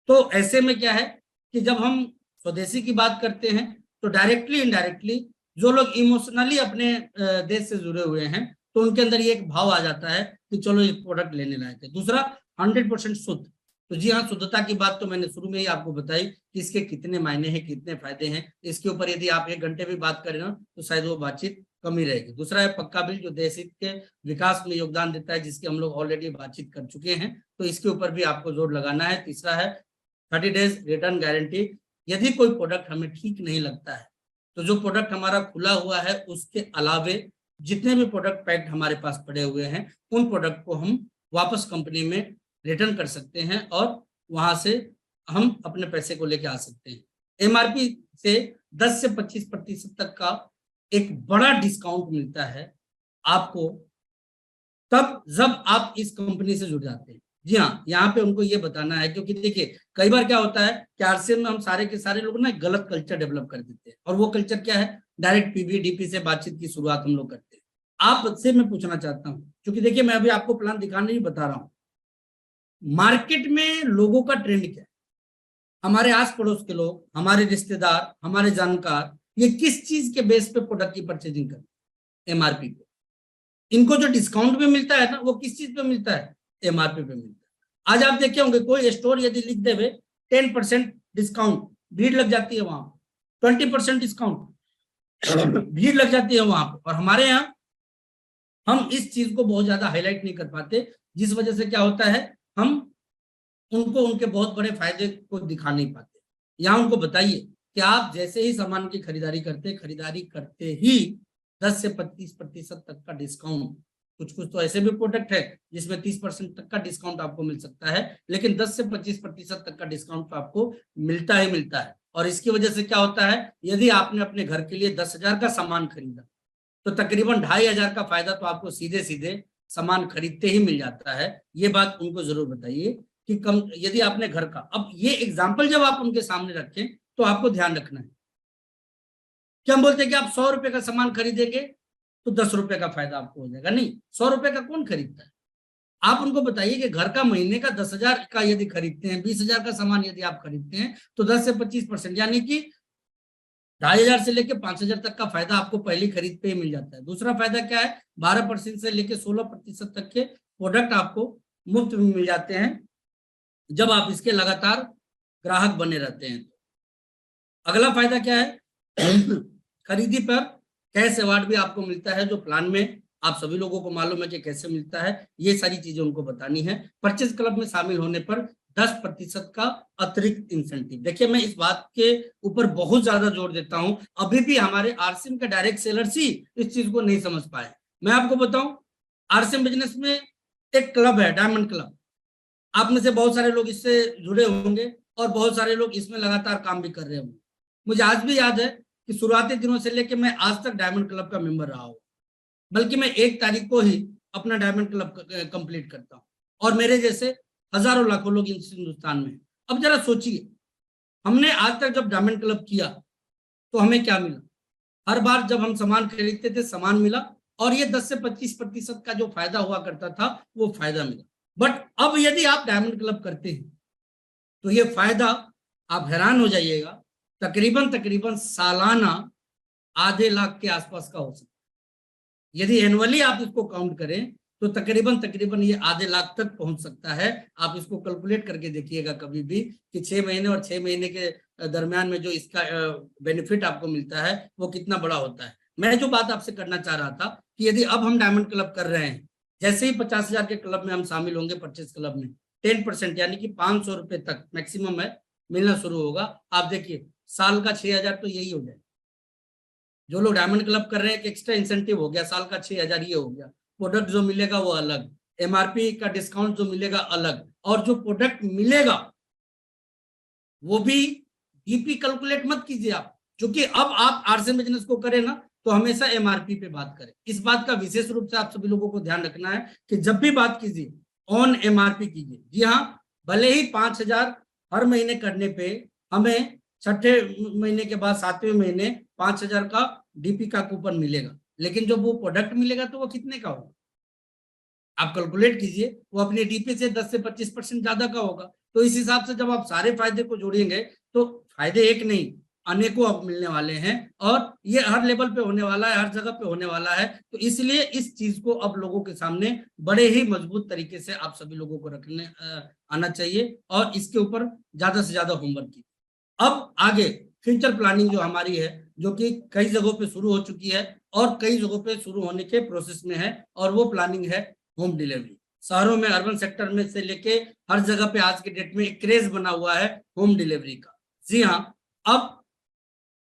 तो ऐसे में क्या है कि जब हम स्वदेशी की बात करते हैं, तो डायरेक्टली इनडायरेक्टली जो लोग इमोशनली अपने देश से जुड़े हुए हैं, तो उनके अंदर ये एक भाव आ जाता है कि चलो ये प्रोडक्ट लेने लायक है। दूसरा, 100% शुद्ध। तो जी हाँ, शुद्धता की बात तो मैंने शुरू में ही आपको बताई कि इसके कितने मायने हैं, कितने फायदे हैं। इसके ऊपर यदि आप 1 घंटे भी बात करें ना, तो शायद वो बातचीत कम ही रहेगी। दूसरा है पक्का बिल, जो देश हित के विकास में योगदान देता है, जिसकी हम लोग ऑलरेडी बातचीत कर चुके हैं, तो इसके ऊपर भी आपको जोर लगाना है। तीसरा है 30 डेज रिटर्न गारंटी। यदि कोई प्रोडक्ट हमें ठीक नहीं लगता है, तो जो प्रोडक्ट हमारा खुला हुआ है, उसके अलावे जितने भी प्रोडक्ट पैक्ड हमारे पास पड़े हुए हैं, उन प्रोडक्ट को हम वापस कंपनी में रिटर्न कर सकते हैं, और वहां से हम अपने पैसे को लेके आ सकते हैं। एमआरपी से 10 से 25% तक का एक बड़ा डिस्काउंट मिलता है आपको तब जब आप इस कंपनी से जुड़ जाते हैं। जी हाँ, यहाँ पे उनको ये बताना है, क्योंकि देखिए कई बार क्या होता है कि आरसीएम में हम सारे के सारे लोग ना गलत कल्चर डेवलप कर देते हैं। और वो कल्चर क्या है, डायरेक्ट पीबी डीपी से बातचीत की शुरुआत हम लोग करते हैं। आपसे मैं पूछना चाहता हूँ, क्योंकि देखिए मैं अभी आपको प्लान दिखाने ही बता रहा हूँ, मार्केट में लोगों का ट्रेंड क्या है, हमारे आस पड़ोस के लोग, हमारे रिश्तेदार, हमारे जानकार, ये किस चीज के बेस पे प्रोडक्ट की परचेजिंग करते हैं, एमआरपी पे। इनको जो डिस्काउंट भी मिलता है ना, वो किस चीज पे मिलता है, एमआरपी पे मिलता है। आज आप देखे होंगे कोई स्टोर यदि लिख देवे 10% डिस्काउंट, भीड़ लग जाती है वहां। 20% डिस्काउंट, भीड़ लग जाती है वहां पर। और हमारे यहाँ हम इस चीज को बहुत ज्यादा हाईलाइट नहीं कर पाते, जिस वजह से क्या होता है, हम उनको उनके बहुत बड़े फायदे को दिखा नहीं पाते। यहाँ उनको बताइए कि आप जैसे ही सामान की खरीदारी करते ही 10 से 25% तक का डिस्काउंट, कुछ कुछ तो ऐसे भी प्रोडक्ट है जिसमें 30% तक का डिस्काउंट आपको मिल सकता है, लेकिन 10 से 25% तक का डिस्काउंट तो आपको मिलता ही मिलता है। और इसकी वजह से क्या होता है, यदि आपने अपने घर के लिए 10,000 का सामान खरीदा, तो तकरीबन 2,500 का फायदा तो आपको सीधे सीधे सामान खरीदते ही मिल जाता है। ये बात उनको जरूर बताइए कि कम, यदि आपने घर का, अब ये एग्जाम्पल जब आप उनके सामने रखें, तो आपको ध्यान रखना है कि हम बोलते हैं कि आप 100 रुपए का सामान खरीदेंगे तो 10 रुपए का फायदा आपको हो जाएगा। नहीं, 100 रुपए का कौन खरीदता है। आप उनको बताइए कि घर का महीने का 10,000 का यदि खरीदते हैं, 20,000 का सामान यदि आप खरीदते हैं, तो 10 से 25% यानी कि 2,500 से लेकर 5,000 तक का फायदा आपको पहली खरीद पे ही मिल जाता है। दूसरा फायदा क्या है, 12% से लेकर 16% तक के प्रोडक्ट आपको मुफ्त में मिल जाते हैं जब आप इसके लगातार ग्राहक बने रहते हैं। अगला फायदा क्या है, खरीदी पर कैश अवार्ड भी आपको मिलता है, जो प्लान में आप सभी लोगों को मालूम है कि कैसे मिलता है। ये सारी चीजें उनको बतानी है। परचेज क्लब में शामिल होने पर 10% का अतिरिक्त इंसेंटिव। देखिए मैं इस बात के ऊपर बहुत ज्यादा जोर देता हूं, अभी भी हमारे आरसीएम के डायरेक्ट सेलर्स ही इस चीज को नहीं समझ पाए। मैं आपको बताऊं, आरसीएम बिजनेस में एक क्लब है, डायमंड क्लब। आप में से बहुत सारे लोग इससे जुड़े होंगे और बहुत सारे लोग इसमें लगातार काम भी कर रहे होंगे। मुझे आज भी याद है कि शुरुआती दिनों से लेकर मैं आज तक डायमंड क्लब का मेंबर रहा हूँ, बल्कि मैं 1 तारीख को ही अपना डायमंड क्लब कंप्लीट करता हूँ, और मेरे जैसे हजारों लाखों लोग इस हिंदुस्तान में। अब जरा सोचिए, हमने आज तक जब डायमंड क्लब किया तो हमें क्या मिला? हर बार जब हम सामान खरीदते थे सामान मिला, और ये 10 से 25% का जो फायदा हुआ करता था वो फायदा मिला। बट अब यदि आप डायमंड क्लब करते हैं तो ये फायदा, आप हैरान हो जाइएगा, तकरीबन तकरीबन सालाना आधे लाख के आसपास का हो सकता है। यदि एनुअली आप इसको काउंट करें तो तकरीबन तकरीबन ये आधे लाख तक पहुंच सकता है। आप इसको कैलकुलेट करके देखिएगा कभी भी कि 6 महीने और 6 महीने के दरमियान में जो इसका बेनिफिट आपको मिलता है वो कितना बड़ा होता है। मैं जो बात आपसे करना चाह रहा था कि यदि अब हम डायमंड क्लब कर रहे हैं, जैसे ही 50,000 के क्लब में हम शामिल होंगे, परचेज क्लब में 10% यानी कि 500 रुपए तक मैक्सिमम है मिलना शुरू होगा। आप देखिए साल का 6,000 तो यही हो जाए। जो लोग डायमंड क्लब कर रहे हैं, एक्स्ट्रा इंसेंटिव हो गया, साल का 6,000 ये हो गया। प्रोडक्ट जो मिलेगा वो अलग, एमआरपी का डिस्काउंट जो मिलेगा अलग, और जो प्रोडक्ट मिलेगा वो भी डीपी कैलकुलेट मत कीजिए आप, क्योंकि अब आप आरसी बिजनेस को करें ना तो हमेशा एमआरपी पे बात करें। इस बात का विशेष रूप से आप सभी लोगों को ध्यान रखना है कि जब भी बात कीजिए ऑन एमआरपी कीजिए। जी हाँ, भले ही 5,000 हर महीने करने पे हमें छठे महीने के बाद 7वें महीने 5,000 का डीपी का कूपन मिलेगा, लेकिन जब वो प्रोडक्ट मिलेगा तो वो कितने का होगा? आप कैलकुलेट कीजिए, वो अपने डीपी से 10 से 25% ज्यादा का होगा। तो इस हिसाब से जब आप सारे फायदे को जोड़ेंगे तो फायदे एक नहीं अनेकों अब मिलने वाले हैं, और ये हर लेवल पे होने वाला है, हर जगह पे होने वाला है। तो इसलिए इस चीज को अब लोगों के सामने बड़े ही मजबूत तरीके से आप सभी लोगों को रखने आना चाहिए, और इसके ऊपर ज्यादा से ज्यादा होमवर्क की। अब आगे फ्यूचर प्लानिंग जो हमारी है, जो कि कई जगहों पे शुरू हो चुकी है और कई जगहों पे शुरू होने के प्रोसेस में है, और वो प्लानिंग है होम डिलीवरी। शहरों में, अर्बन सेक्टर में से लेके हर जगह पे आज के डेट में एक क्रेज बना हुआ है होम डिलीवरी का। जी हाँ, अब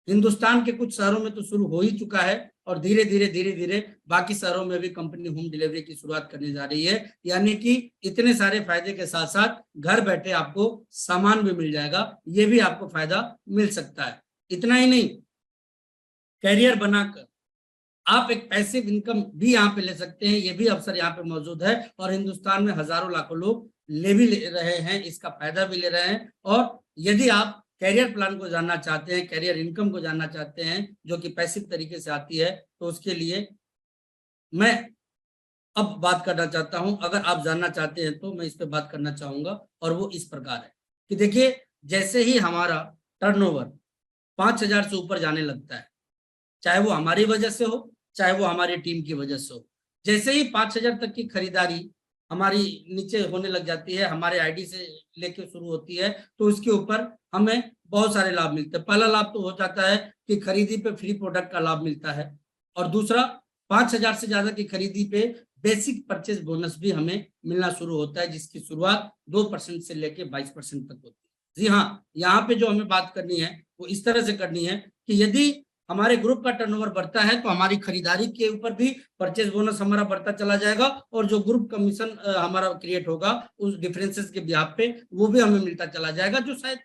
हिंदुस्तान के कुछ शहरों में तो शुरू हो ही चुका है, और धीरे धीरे बाकी शहरों में भी कंपनी होम डिलीवरी की शुरुआत करने जा रही है। यानी कि इतने सारे फायदे के साथ साथ घर बैठे आपको सामान भी मिल जाएगा, ये भी आपको फायदा मिल सकता है। इतना ही नहीं, कैरियर बनाकर आप एक पैसिव इनकम भी यहाँ पे ले सकते हैं, ये भी अवसर यहाँ पे मौजूद है, और हिंदुस्तान में हजारों लाखों लोग ले रहे हैं, इसका फायदा भी ले रहे हैं। और यदि आप कैरियर प्लान को जानना चाहते हैं, कैरियर इनकम को जानना चाहते हैं जो कि पैसिव तरीके से आती है, तो उसके लिए मैं अब बात करना चाहता हूं। अगर आप जानना चाहते हैं तो मैं इस पर बात करना चाहूंगा, और वो इस प्रकार है कि देखिए, जैसे ही हमारा टर्नओवर 5,000 से ऊपर जाने लगता है, चाहे वो हमारी वजह से हो चाहे वो हमारी टीम की वजह से हो, जैसे ही 5,000 तक की खरीदारी हमारी नीचे होने लग जाती है, हमारे आईडी से लेके शुरू होती है, तो उसके ऊपर हमें बहुत सारे लाभ मिलते हैं। पहला लाभ तो हो जाता है कि खरीदी पे फ्री प्रोडक्ट का लाभ मिलता है, और दूसरा 5,000 से ज्यादा की खरीदी पे बेसिक परचेज बोनस भी हमें मिलना शुरू होता है, जिसकी शुरुआत 2% से लेके 22% तक होती है। जी हाँ, यहाँ पे जो हमें बात करनी है वो इस तरह से करनी है कि यदि हमारे ग्रुप का टर्नओवर बढ़ता है तो हमारी खरीदारी के ऊपर भी परचेज बोनस हमारा बढ़ता चला जाएगा, और जो ग्रुप कमीशन हमारा क्रिएट होगा उस डिफरेंसेस के बिहाफ पे वो भी हमें मिलता चला जाएगा, जो शायद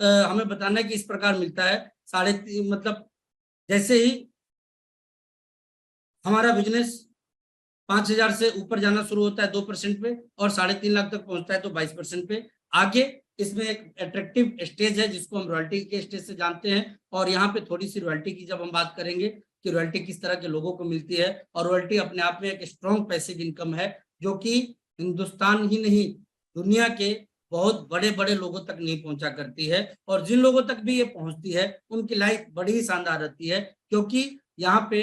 हमें बताना है कि इस प्रकार मिलता है। मतलब जैसे ही हमारा बिजनेस 5,000 से ऊपर जाना शुरू होता है 2% पे, और 3.5 लाख तक पहुंचता है तो 22% पे। आगे इसमें एक अट्रैक्टिव स्टेज है जिसको हम रॉयल्टी के स्टेज से जानते हैं, और यहाँ पे थोड़ी सी रॉयल्टी की जब हम बात करेंगे कि रॉयल्टी किस तरह के लोगों को मिलती है, और रॉयल्टी अपने आप में एक स्ट्रॉन्ग पैसिव इनकम है जो कि हिंदुस्तान ही नहीं दुनिया के बहुत बड़े बड़े लोगों तक नहीं पहुंचा करती है, और जिन लोगों तक भी ये पहुंचती है उनकी लाइफ बड़ी ही शानदार रहती है, क्योंकि यहाँ पे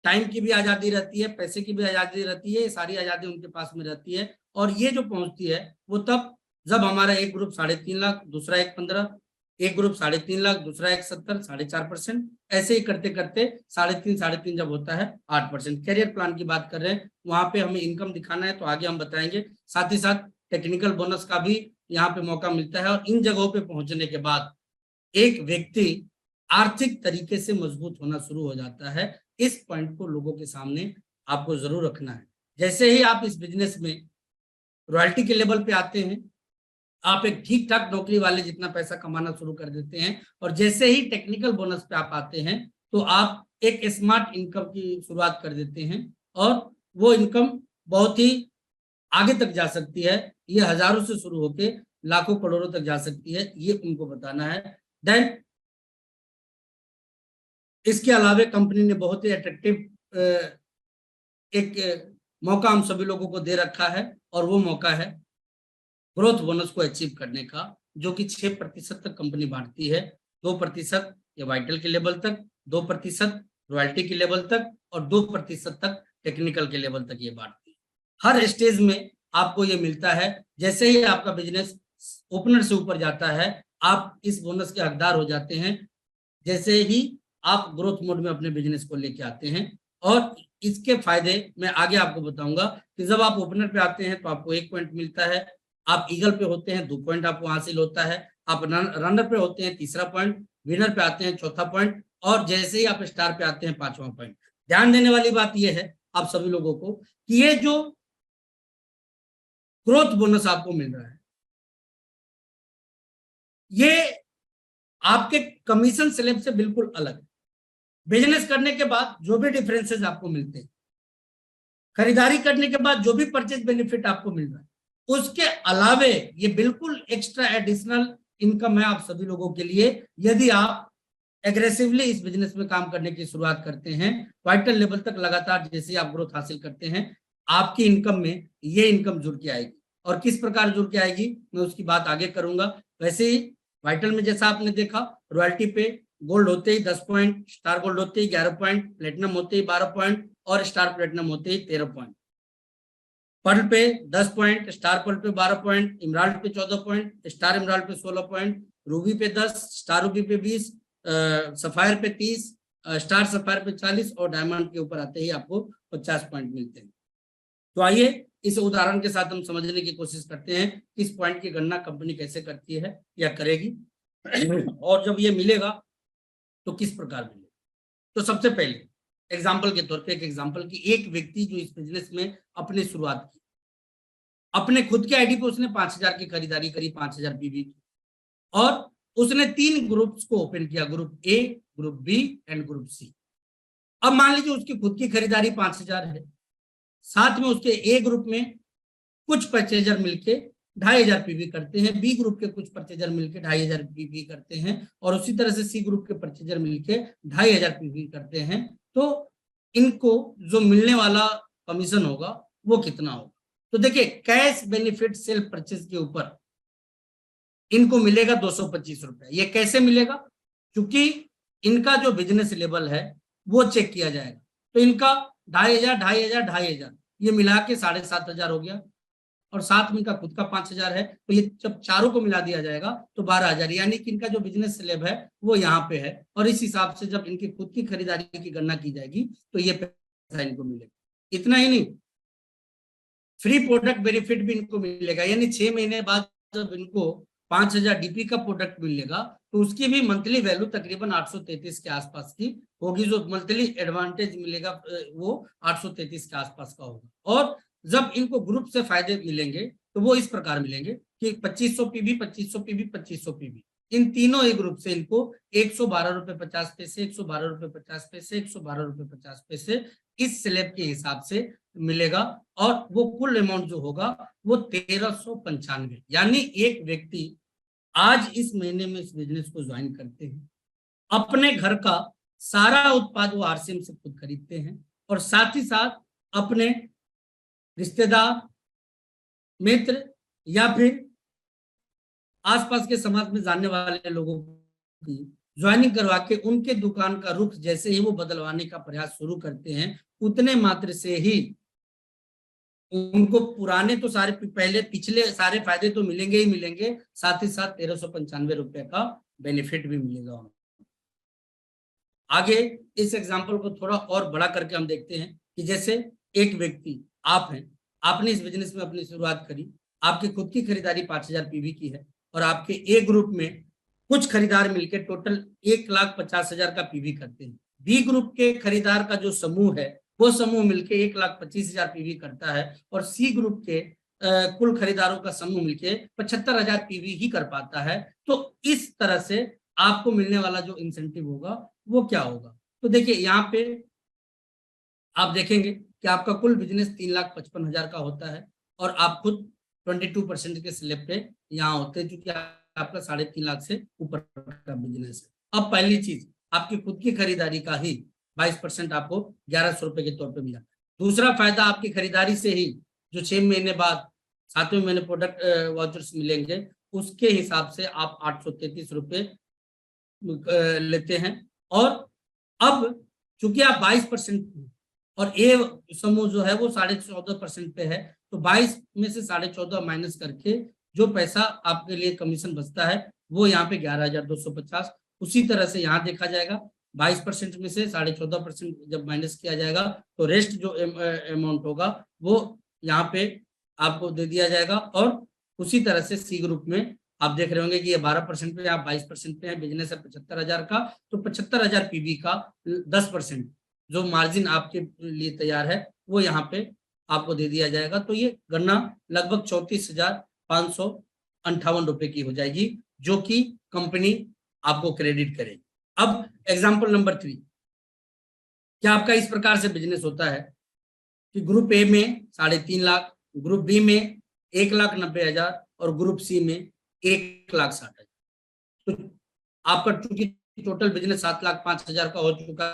टाइम की भी आजादी रहती है, पैसे की भी आजादी रहती है, सारी आजादी उनके पास में रहती है। और ये जो पहुंचती है वो तब जब हमारा एक ग्रुप 3.5 लाख, दूसरा एक 15, एक ग्रुप 3.5 लाख, दूसरा एक 70, 4.5%, ऐसे ही करते करते 3.5 जब होता है 8%। कैरियर प्लान की बात कर रहे हैं, वहां पे हमें इनकम दिखाना है तो आगे हम बताएंगे। साथ ही साथ टेक्निकल बोनस का भी यहाँ पे मौका मिलता है, और इन जगहों पे पहुंचने के बाद एक व्यक्ति आर्थिक तरीके से मजबूत होना शुरू हो जाता है। इस पॉइंट को लोगों के सामने आपको जरूर रखना है। जैसे ही आप इस बिजनेस में रॉयल्टी के लेवल पे आते हैं, आप एक ठीक ठाक नौकरी वाले जितना पैसा कमाना शुरू कर देते हैं, और जैसे ही टेक्निकल बोनस पे आप आते हैं तो आप एक स्मार्ट इनकम की शुरुआत कर देते हैं, और वो इनकम बहुत ही आगे तक जा सकती है। ये हजारों से शुरू होके लाखों करोड़ों तक जा सकती है, ये उनको बताना है। देन इसके अलावा कंपनी ने बहुत ही अट्रैक्टिव एक मौका हम सभी लोगों को दे रखा है, और वो मौका है ग्रोथ बोनस को अचीव करने का, जो कि 6% तक कंपनी बांटती है। 2% ये वाइटल के लेवल तक, 2% रॉयल्टी के लेवल तक, और 2% तक टेक्निकल के लेवल तक ये बांटती है। हर स्टेज में आपको ये मिलता है। जैसे ही आपका बिजनेस ओपनर से ऊपर जाता है, आप इस बोनस के हकदार हो जाते हैं, जैसे ही आप ग्रोथ मोड में अपने बिजनेस को लेके आते हैं। और इसके फायदे मैं आगे आपको बताऊंगा कि जब आप ओपनर पे आते हैं तो आपको 1 पॉइंट मिलता है, आप ईगल पे होते हैं 2 पॉइंट आपको हासिल होता है, आप रनर पे होते हैं 3रा पॉइंट, विनर पे आते हैं 4था पॉइंट, और जैसे ही आप स्टार पे आते हैं 5वां पॉइंट। ध्यान देने वाली बात यह है आप सभी लोगों को कि ये जो ग्रोथ बोनस आपको मिल रहा है, ये आपके कमीशन स्लैब से बिल्कुल अलग है। बिजनेस करने के बाद जो भी डिफरेंसेस आपको मिलते हैं, खरीदारी करने के बाद जो भी परचेज बेनिफिट आपको मिल रहा है, उसके अलावे ये बिल्कुल एक्स्ट्रा एडिशनल इनकम है आप सभी लोगों के लिए, यदि आप एग्रेसिवली इस बिजनेस में काम करने की शुरुआत करते हैं। वाइटल लेवल तक लगातार जैसे आप ग्रोथ हासिल करते हैं, आपकी इनकम में ये इनकम जुड़ के आएगी, और किस प्रकार जुड़ के आएगी मैं उसकी बात आगे करूंगा। वैसे ही वाइटल में जैसा आपने देखा, रॉयल्टी पे गोल्ड होते ही 10 पॉइंट, स्टार गोल्ड होते ही 11 पॉइंट, प्लेटिनम होते ही 12 पॉइंट, और स्टार प्लेटिनम होते ही 13 पॉइंट। पर्ल पे 10 पॉइंट, स्टार पर्ल पे 12 पॉइंट, इमराल्ड पे 14 पॉइंट, स्टार इमराल्ड पे 16 पॉइंट, रूबी पे 10, स्टार रूबी पे 20, सफायर पे 30, स्टार सफायर पे 40, और डायमंड के ऊपर आते ही आपको 50 पॉइंट मिलते हैं। तो आइए इस उदाहरण के साथ हम समझने की कोशिश करते हैं कि इस पॉइंट की गणना कंपनी कैसे करती है या करेगी, और जब ये मिलेगा तो किस प्रकार मिलेगा। तो सबसे पहले एग्जाम्पल के तौर पे एक एग्जाम्पल की, एक व्यक्ति जो इस बिजनेस में अपनी शुरुआत की, अपने खुद के आईडी पे उसने 5000 की खरीदारी करी, 5000 पीवी की, और उसने 3 ग्रुप्स को ओपन किया, group A, group B and group C. अब मान लीजिए उसकी खुद की खरीदारी 5000 है, साथ में उसके ए ग्रुप में कुछ परचेजर मिलके 2500 पीवी करते हैं, बी ग्रुप के कुछ परचेजर मिलके 2500 पीवी करते हैं, और उसी तरह से सी ग्रुप के परचेजर मिलके 2500 पीवी करते हैं। तो इनको जो मिलने वाला कमीशन होगा वो कितना होगा। तो देखिए, कैश बेनिफिट सेल्फ परचेज के ऊपर इनको मिलेगा 225 रुपए। ये कैसे मिलेगा, क्योंकि इनका जो बिजनेस लेवल है वो चेक किया जाएगा। तो इनका 2500 ये मिला के 7500 हो गया, और साथ में इनका खुद का 5000 है, तो ये जब चारों को मिला दिया जाएगा तो 12000, यानी कि इनका जो बिजनेस स्लैब है वो यहाँ पे है। और इस हिसाब से जब इनकी खुद की खरीदारी की गणना की जाएगी तो ये पैसा इनको मिलेगा। इतना ही नहीं, फ्री प्रोडक्ट बेनिफिट भी इनको मिलेगा, यानी 6 महीने बाद जब इनको 5000 डीपी का प्रोडक्ट मिलेगा तो उसकी भी मंथली वैल्यू तकरीबन 833 के आसपास की होगी। जो मंथली एडवांटेज मिलेगा वो 833 के आसपास का होगा। और जब इनको ग्रुप से फायदे मिलेंगे तो वो इस प्रकार मिलेंगे कि 2500 पीवी, 2500 पीवी, 2500 पीवी, इन तीनों ही ग्रुप से इनको 112 रुपए 50 पैसे, 112 रुपए 50 पैसे, 112 रुपए 50 पैसे इस स्लैब के हिसाब से मिलेगा। और वो कुल अमाउंट जो होगा वो 1395, यानी एक व्यक्ति आज इस महीने में इस बिजनेस को ज्वाइन करते हैं, अपने घर का सारा उत्पाद वो आरसीएम से खुद खरीदते हैं, और साथ ही साथ अपने रिश्तेदार, मित्र या फिर आसपास के समाज में जानने वाले लोगों की ज्वाइनिंग करवा के उनके दुकान का रुख जैसे ही वो बदलवाने का प्रयास शुरू करते हैं, उतने मात्र से ही उनको पुराने तो सारे पहले पिछले सारे फायदे तो मिलेंगे ही मिलेंगे, साथ ही साथ 1395 रुपए का बेनिफिट भी मिलेगा। आगे इस एग्जाम्पल को थोड़ा और बड़ा करके हम देखते हैं कि जैसे एक व्यक्ति आप हैं, आपने इस बिजनेस में अपनी शुरुआत करी, आपकी खुद की खरीदारी 5000 पीवी की है, और आपके ए ग्रुप में कुछ खरीदार मिलकर टोटल 1,50,000 का पीवी करते हैं। बी ग्रुप के खरीदार का जो समूह है वो समूह मिलकर 1,25,000 पीवी करता है, और सी ग्रुप के कुल खरीदारों का समूह मिलके 75,000 पीवी ही कर पाता है। तो इस तरह से आपको मिलने वाला जो इंसेंटिव होगा वो क्या होगा, तो देखिए यहाँ पे आप देखेंगे कि आपका कुल बिजनेस 3,55,000 का होता है और आप खुद 22% के स्लैब पे यहाँ होते हैं, क्योंकि आपका 3.5 लाख से ऊपर का बिजनेस है। अब पहली चीज, आपकी खुद की खरीदारी का ही 22% आपको 1,100 रुपए के तौर पे मिला। दूसरा फायदा, आपकी खरीदारी से ही जो 6 महीने बाद 7वें महीने प्रोडक्ट वाउचर्स मिलेंगे, उसके हिसाब से आप 833 रुपए लेते हैं। और अब चूंकि आप 22% और ए समूह जो है वो 14.5% पे है, तो 22 में से 14.5 माइनस करके जो पैसा आपके लिए कमीशन बचता है वो यहाँ पे 11,250। उसी तरह से यहाँ देखा जाएगा 22% में से 14.5% जब माइनस किया जाएगा तो रेस्ट जो अमाउंट होगा वो यहाँ पे आपको दे दिया जाएगा। और उसी तरह से सी ग्रुप में आप देख रहे होंगे कि ये 12% पे, आप 22% पे है, बिजनेस है 75,000 का, तो 75,000 पीवी का 10% जो मार्जिन आपके लिए तैयार है वो यहाँ पे आपको दे दिया जाएगा। तो ये गणना लगभग 34,558 रुपए की हो जाएगी, जो कि कंपनी आपको क्रेडिट करेगी। अब एग्जाम्पल नंबर 3, क्या आपका इस प्रकार से बिजनेस होता है कि ग्रुप ए में 3.5 लाख, ग्रुप बी में 1,90,000 और ग्रुप सी में 1,60,000। तो आपका चूंकि टोटल बिजनेस 7,05,000 का हो चुका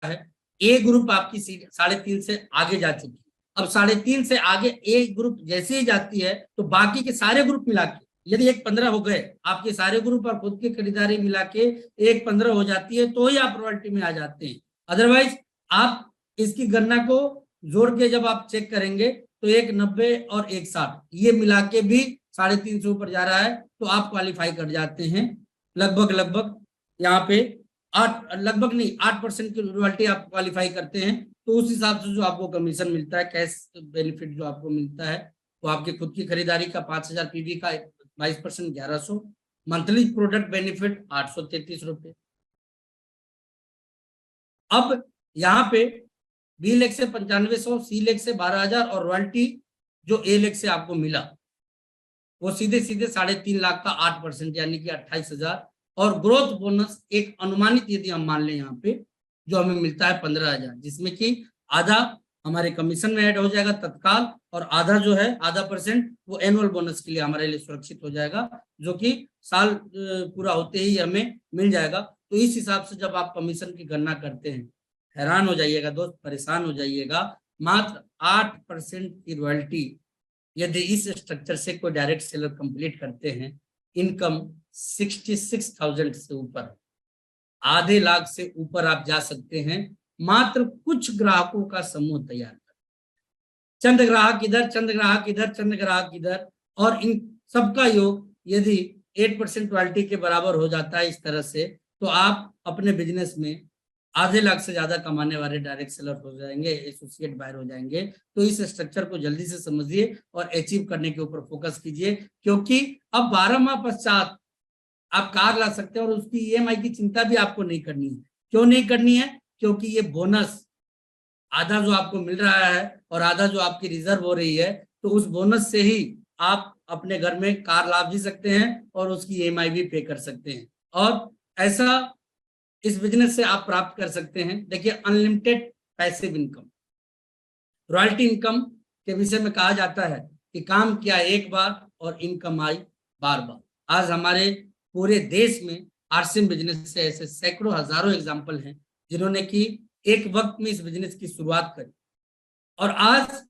है, ए ग्रुप आपकी 3.5 से आगे जा चुकी है। अब 3.5 से आगे ए ग्रुप जैसे ही जाती है तो बाकी के सारे ग्रुप मिला के, यदि 1,15 हो गए आपके सारे ग्रुप और खुद की खरीदारी मिला के 1,15 हो जाती है तो ही आप रॉयल्टी में आ जाते हैं। अदरवाइज आप इसकी गणना को जोड़ के जब आप चेक करेंगे तो 1,90 और 1,60 ये मिला के भी 3.5 से ऊपर जा रहा है तो आप क्वालिफाई कर जाते हैं। लगभग यहाँ पे 8% की रॉयल्टी आप क्वालिफाई करते हैं। तो उस हिसाब से जो आपको कमीशन मिलता है, कैश बेनिफिट जो आपको मिलता है वो आपकी खुद की खरीदारी का 5,000 पीवी का 22% 1,100, मंथली प्रोडक्ट बेनिफिट 833 रुपए। अब यहाँ पे बी लेग से 9500, सी लेग से 12,000 और रॉयल्टी जो ए लेग से आपको मिला वो सीधे 3.5 लाख का 8% यानी कि 28,000 और ग्रोथ बोनस एक अनुमानित यदि हम मान लें यहाँ पे जो हमें मिलता है 15,000, जिसमें कि आधा हमारे कमीशन में ऐड हो जाएगा तत्काल और आधा जो है आधा % वो एनुअल बोनस के लिए हमारे लिए सुरक्षित हो जाएगा, जो कि साल पूरा होते ही हमें मिल जाएगा। तो इस हिसाब से जब आप कमीशन की गणना करते हैं, हैरान हो जाइएगा दोस्त, परेशान हो जाइएगा, मात्र 8% की रॉयल्टी यदि इस स्ट्रक्चर से कोई डायरेक्ट सेलर कंप्लीट करते हैं, इनकम 66,000 से ऊपर, आधे लाख से ऊपर आप जा सकते हैं मात्र कुछ ग्राहकों का समूह तैयार कर। चंद ग्राहक इधर, चंद ग्राहक इधर, चंद ग्राहक इधर, और इन सबका योग यदि 8% रॉयल्टी के बराबर हो जाता है इस तरह से, तो आप अपने बिजनेस में आधे लाख से ज्यादा कमाने वाले डायरेक्ट सेलर हो जाएंगे, एसोसिएट बायर हो जाएंगे। तो इस स्ट्रक्चर को जल्दी से समझिए और अचीव करने के ऊपर फोकस कीजिए, क्योंकि अब 12 माह पश्चात आप कार ला सकते हैं और उसकी ईएमआई की चिंता भी आपको नहीं करनी है। क्यों नहीं करनी है? क्योंकि ये बोनस आधा जो आपको मिल रहा है और आधा जो आपकी रिजर्व हो रही है, तो उस बोनस से ही आप अपने घर में कार ला भी सकते हैं और उसकी ईएमआई भी पे कर सकते हैं। और ऐसा इस बिजनेस से आप प्राप्त कर सकते हैं। देखिए, unlimited passive income, royalty income के विषय में कहा जाता है कि काम किया एक बार और इनकम आई बार बार। आज हमारे पूरे देश में आरसीएम बिजनेस से ऐसे सैकड़ों हजारों एग्जाम्पल हैं जिन्होंने की एक वक्त में इस बिजनेस की शुरुआत करी और आज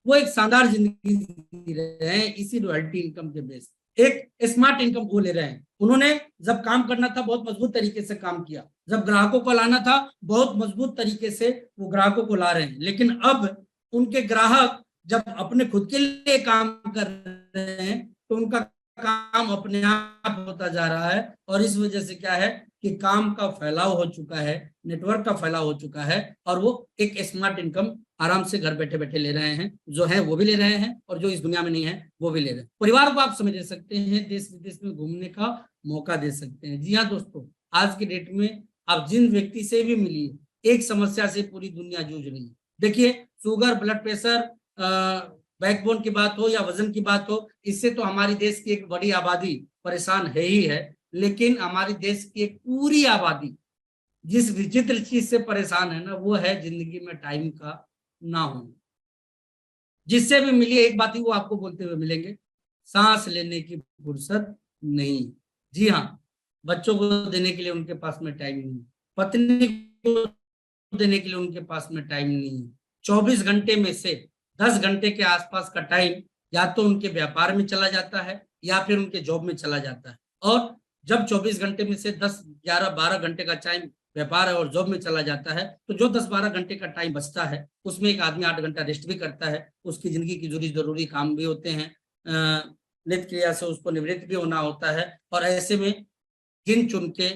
वो एक शानदार जिंदगी जी रहे हैं इसी रॉयल्टी इनकम के बेस। एक स्मार्ट इनकम वो ले रहे हैं। उन्होंने जब काम करना था बहुत मजबूत तरीके से काम किया, जब ग्राहकों को लाना था बहुत मजबूत तरीके से वो ग्राहकों को ला रहे हैं, लेकिन अब उनके ग्राहक जब अपने खुद के लिए काम कर रहे हैं तो उनका काम अपने आप होता जा रहा है। और इस वजह से क्या है कि काम का फैलाव हो चुका है, नेटवर्क का फैलाव हो चुका है और वो एक स्मार्ट इनकम आराम से घर बैठे बैठे ले रहे हैं, जो है वो भी ले रहे हैं और जो इस दुनिया में नहीं है वो भी ले रहे हैं। परिवार को आप समय दे सकते हैं, देश विदेश में घूमने का मौका दे सकते हैं। जी हाँ दोस्तों, आज के डेट में आप जिन व्यक्ति से भी मिलिए, एक समस्या से पूरी दुनिया जूझ रही है। देखिए, शुगर, ब्लड प्रेशर, बैकबोन की बात हो या वजन की बात हो, इससे तो हमारी देश की एक बड़ी आबादी परेशान है ही है, लेकिन हमारी देश की एक पूरी आबादी जिस विचित्र चीज से परेशान है ना, वो है जिंदगी में टाइम का ना होना। जिससे भी मिलिए एक बात ही वो आपको बोलते हुए मिलेंगे, सांस लेने की फुर्सत नहीं। जी हाँ, बच्चों को देने के लिए उनके पास में टाइम नहीं, पत्नी को देने के लिए उनके पास में टाइम नहीं है। 24 घंटे में से 10 घंटे के आसपास का टाइम या तो उनके व्यापार में चला जाता है या फिर उनके जॉब में चला जाता है। और जब 24 घंटे में से 10, 11, 12 घंटे का टाइम व्यापार है और जॉब में चला जाता है, तो जो 10-12 घंटे का टाइम बचता है उसमें एक आदमी 8 घंटा रेस्ट भी करता है, उसकी जिंदगी की जरूरी काम भी होते हैं, नित्य क्रिया से उसको निवृत्त भी होना होता है। और ऐसे में गिन चुन के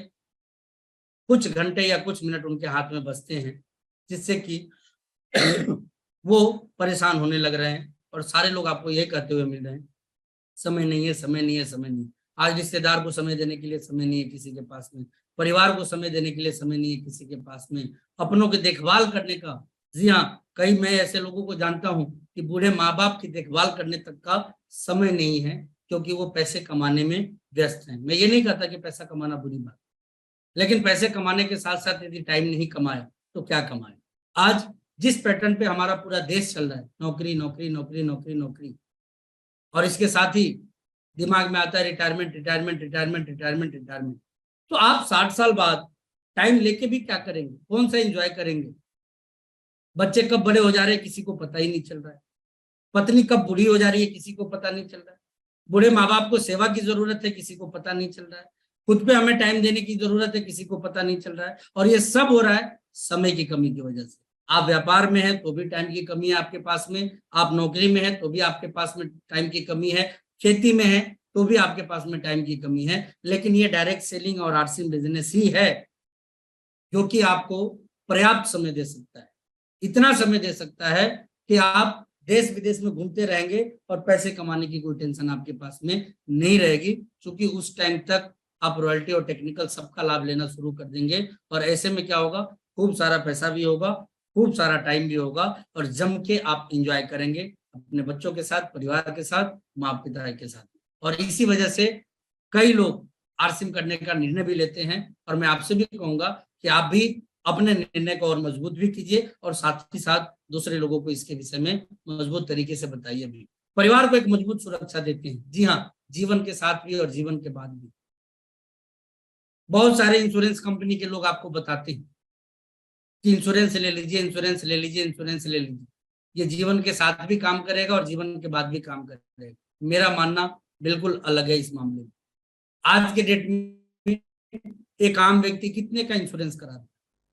कुछ घंटे या कुछ मिनट उनके हाथ में बचते हैं, जिससे कि वो परेशान होने लग रहे हैं। और सारे लोग आपको ये कहते हुए मिल रहे हैं, समय नहीं है, समय नहीं है, समय नहीं। आज रिश्तेदार को समय देने के लिए समय नहीं है किसी के पास में, परिवार को समय देने के लिए समय नहीं है किसी के पास में, अपनों की देखभाल करने का। जी हाँ, कई मैं ऐसे लोगों को जानता हूँ कि बूढ़े माँ बाप की देखभाल करने तक का समय नहीं है, क्योंकि वो पैसे कमाने में व्यस्त हैं। मैं ये नहीं कहता कि पैसा कमाना बुरी बात, लेकिन पैसे कमाने के साथ साथ यदि टाइम नहीं कमाए तो क्या कमाए। आज जिस पैटर्न पे हमारा पूरा देश चल रहा है, नौकरी नौकरी नौकरी नौकरी नौकरी, और इसके साथ ही दिमाग में आता है retirement retirement retirement retirement retirement. तो आप 60 साल बाद टाइम लेके भी क्या करेंगे, कौन सा एंजॉय करेंगे। बच्चे कब बड़े हो जा रहे हैं किसी को पता ही नहीं चल रहा है, पत्नी कब बूढ़ी हो जा रही है किसी को पता नहीं चल रहा है, बूढ़े माँ बाप को सेवा की जरूरत है किसी को पता नहीं चल रहा है, खुद पे हमें टाइम देने की जरूरत है किसी को पता नहीं चल रहा है। और ये सब हो रहा है समय की कमी की वजह से। आप व्यापार में हैं तो भी टाइम की कमी है आपके पास में, आप नौकरी में हैं तो भी आपके पास में टाइम की कमी है, खेती में है तो भी आपके पास में टाइम की कमी है। लेकिन ये डायरेक्ट सेलिंग और आरसीएम बिजनेस ही है जो कि आपको पर्याप्त समय दे सकता है, इतना समय दे सकता है कि आप देश विदेश में घूमते रहेंगे और पैसे कमाने की कोई टेंशन आपके पास में नहीं रहेगी, क्योंकि उस टाइम तक आप रॉयल्टी और टेक्निकल सबका लाभ लेना शुरू कर देंगे। और ऐसे में क्या होगा, खूब सारा पैसा भी होगा, खूब सारा टाइम भी होगा, और जम के आप इंजॉय करेंगे अपने बच्चों के साथ, परिवार के साथ, माँ पिता के साथ। और इसी वजह से कई लोग आरसीएम करने का निर्णय भी लेते हैं। और मैं आपसे भी कहूंगा कि आप भी अपने निर्णय को और मजबूत भी कीजिए और साथ ही साथ दूसरे लोगों को इसके विषय में मजबूत तरीके से बताइए भी। परिवार को एक मजबूत सुरक्षा देते हैं, जी हाँ, जीवन के साथ भी और जीवन के बाद भी। बहुत सारे इंश्योरेंस कंपनी के लोग आपको बताते हैं कि इंश्योरेंस ले लीजिए, इंश्योरेंस ले लीजिए, इंश्योरेंस ले लीजिए, ये जीवन के साथ भी काम करेगा और जीवन के बाद भी काम करेगा। मेरा मानना बिल्कुल अलग है इस मामले में। आज के डेट में एक आम व्यक्ति कितने का इंश्योरेंस कराता है,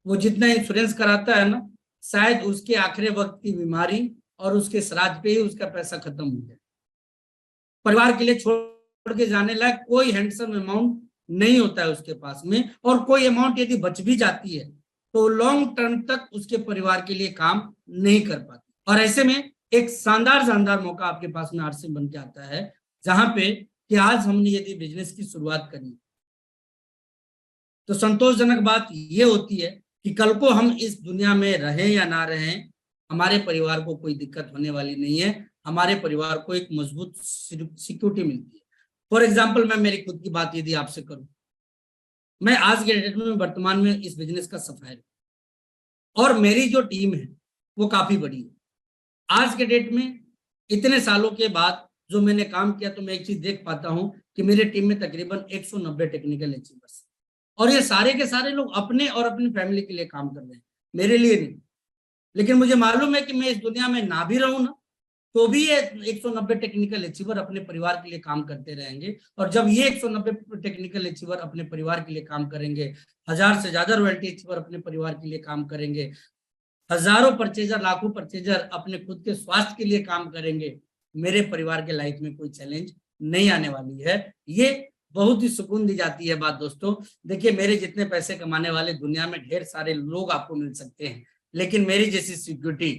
वो जितना इंश्योरेंस कराता है ना, शायद उसके आखिरी वक्त की बीमारी और उसके श्राद्ध पे ही उसका पैसा खत्म हो जाए। परिवार के लिए छोड़ के जाने लायक कोई हैंडसम अमाउंट नहीं होता है उसके पास में, और कोई अमाउंट यदि बच भी जाती है तो लॉन्ग टर्म तक उसके परिवार के लिए काम नहीं कर पाती। और ऐसे में एक शानदार मौका आपके पास में आरसीएम बन के आता है, जहां पे कि आज हमने यदि बिजनेस की शुरुआत करी तो संतोषजनक बात ये होती है कि कल को हम इस दुनिया में रहें या ना रहें, हमारे परिवार को कोई दिक्कत होने वाली नहीं है, हमारे परिवार को एक मजबूत सिक्योरिटी मिलती है। फॉर एग्जाम्पल, मैं मेरी खुद की बात यदि आपसे करूं, मैं आज के डेट में वर्तमान में इस बिजनेस का सफायर, और मेरी जो टीम है वो काफी बड़ी है। आज के डेट में इतने सालों के बाद जो मैंने काम किया, तो मैं एक चीज देख पाता हूं कि मेरे टीम में तकरीबन 190 टेक्निकल अचीवर्स, और ये सारे के सारे लोग अपने और अपनी फैमिली के लिए काम कर रहे हैं, मेरे लिए नहीं। लेकिन मुझे मालूम है कि मैं इस दुनिया में ना भी रहूं ना, तो भी ये 190 टेक्निकल अचीवर अपने परिवार के लिए काम करते रहेंगे। और जब ये 190 टेक्निकल अचीवर अपने परिवार के लिए काम करेंगे, 1000 से ज्यादा रॉयल्टी अचीवर अपने परिवार के लिए काम करेंगे, हजारों परचेजर, लाखों परचेजर अपने खुद के स्वास्थ्य के लिए काम करेंगे, मेरे परिवार के लाइफ में कोई चैलेंज नहीं आने वाली है। ये बहुत ही सुकून दी जाती है बात दोस्तों। देखिए, मेरे जितने पैसे कमाने वाले दुनिया में ढेर सारे लोग आपको मिल सकते हैं, लेकिन मेरी जैसी सिक्योरिटी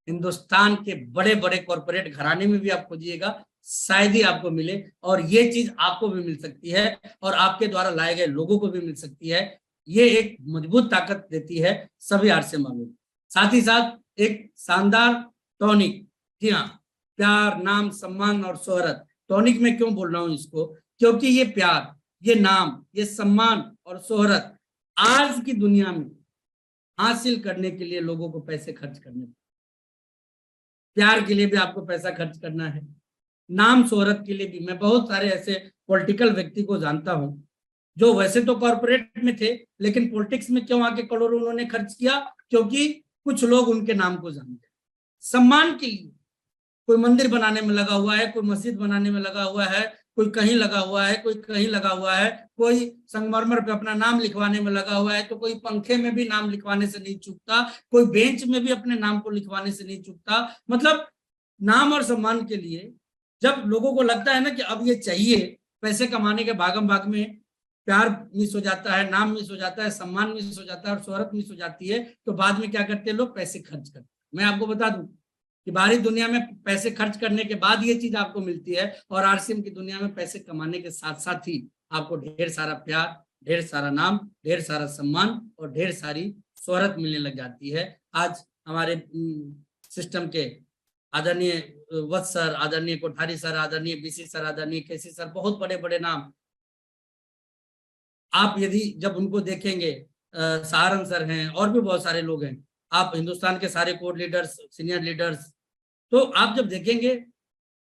हिंदुस्तान के बड़े बड़े कॉर्पोरेट घराने में भी आप खोजिएगा, शायद ही आपको मिले। और ये चीज आपको भी मिल सकती है और आपके द्वारा लाए गए लोगों को भी मिल सकती है। ये एक मजबूत ताकत देती है सभी आरसीएम वालों। साथ ही साथ एक शानदार टॉनिक, जी हाँ, प्यार, नाम, सम्मान और शोहरत। टॉनिक में क्यों बोल रहा हूं इसको, क्योंकि ये प्यार, ये नाम, ये सम्मान और शोहरत आज की दुनिया में हासिल करने के लिए लोगों को पैसे खर्च करने, प्यार के लिए भी आपको पैसा खर्च करना है, नाम शोहरत के लिए भी। मैं बहुत सारे ऐसे पॉलिटिकल व्यक्ति को जानता हूं जो वैसे तो कॉर्पोरेट में थे, लेकिन पॉलिटिक्स में क्यों आके करोड़ों उन्होंने खर्च किया, क्योंकि कुछ लोग उनके नाम को जानते। सम्मान के लिए कोई मंदिर बनाने में लगा हुआ है, कोई मस्जिद बनाने में लगा हुआ है, कोई कहीं लगा हुआ है, कोई कहीं लगा हुआ है, कोई संगमरमर पे अपना नाम लिखवाने में लगा हुआ है, तो कोई पंखे में भी नाम लिखवाने से नहीं चूकता, कोई बेंच में भी अपने नाम को लिखवाने से नहीं चूकता। मतलब नाम और सम्मान के लिए जब लोगों को लगता है ना कि अब ये चाहिए, पैसे कमाने के भागम भाग में प्यार मिस हो जाता है, नाम मिस हो जाता है, सम्मान मिस हो जाता है और शोहरत मिस हो जाती है, तो बाद में क्या करते हैं लोग, पैसे खर्च करते हैं। मैं आपको बता दूं कि बाहरी दुनिया में पैसे खर्च करने के बाद ये चीज आपको मिलती है, और आरसीएम की दुनिया में पैसे कमाने के साथ साथ ही आपको ढेर सारा प्यार, ढेर सारा नाम, ढेर सारा सम्मान और ढेर सारी शोहरत मिलने लग जाती है। आज हमारे सिस्टम के आदरणीय वत्स सर, आदरणीय कोठारी सर, आदरणीय बीसी सर, आदरणीय केसी सर, बहुत बड़े बड़े नाम, आप यदि जब उनको देखेंगे, सहारन सर हैं और भी बहुत सारे लोग हैं, आप हिंदुस्तान के सारे कोर लीडर्स, सीनियर लीडर्स, तो आप जब देखेंगे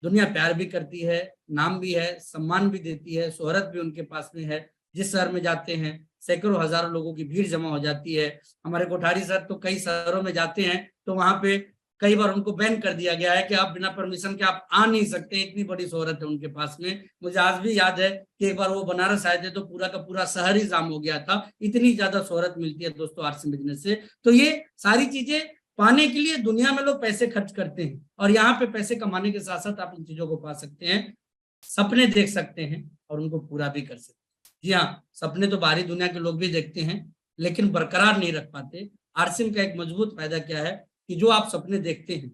दुनिया प्यार भी करती है, नाम भी है, सम्मान भी देती है, शोहरत भी उनके पास में है। जिस शहर में जाते हैं सैकड़ों हजारों लोगों की भीड़ जमा हो जाती है। हमारे कोठारी सर तो कई शहरों में जाते हैं तो वहां पे कई बार उनको बैन कर दिया गया है कि आप बिना परमिशन के आप आ नहीं सकते, इतनी बड़ी शोहरत है उनके पास में। मुझे आज भी याद है कि एक बार वो बनारस आए थे तो पूरा का पूरा शहर ही जाम हो गया था, इतनी ज्यादा शोहरत मिलती है दोस्तों आरसीएम बिजनेस से। तो ये सारी चीजें पाने के लिए दुनिया में लोग पैसे खर्च करते हैं, और यहाँ पे पैसे कमाने के साथ साथ आप इन चीजों को पा सकते हैं, सपने देख सकते हैं और उनको पूरा भी कर सकते हैं। जी हाँ, सपने तो बाहरी दुनिया के लोग भी देखते हैं लेकिन बरकरार नहीं रख पाते। आरसीएम का एक मजबूत फायदा क्या है कि जो आप सपने देखते हैं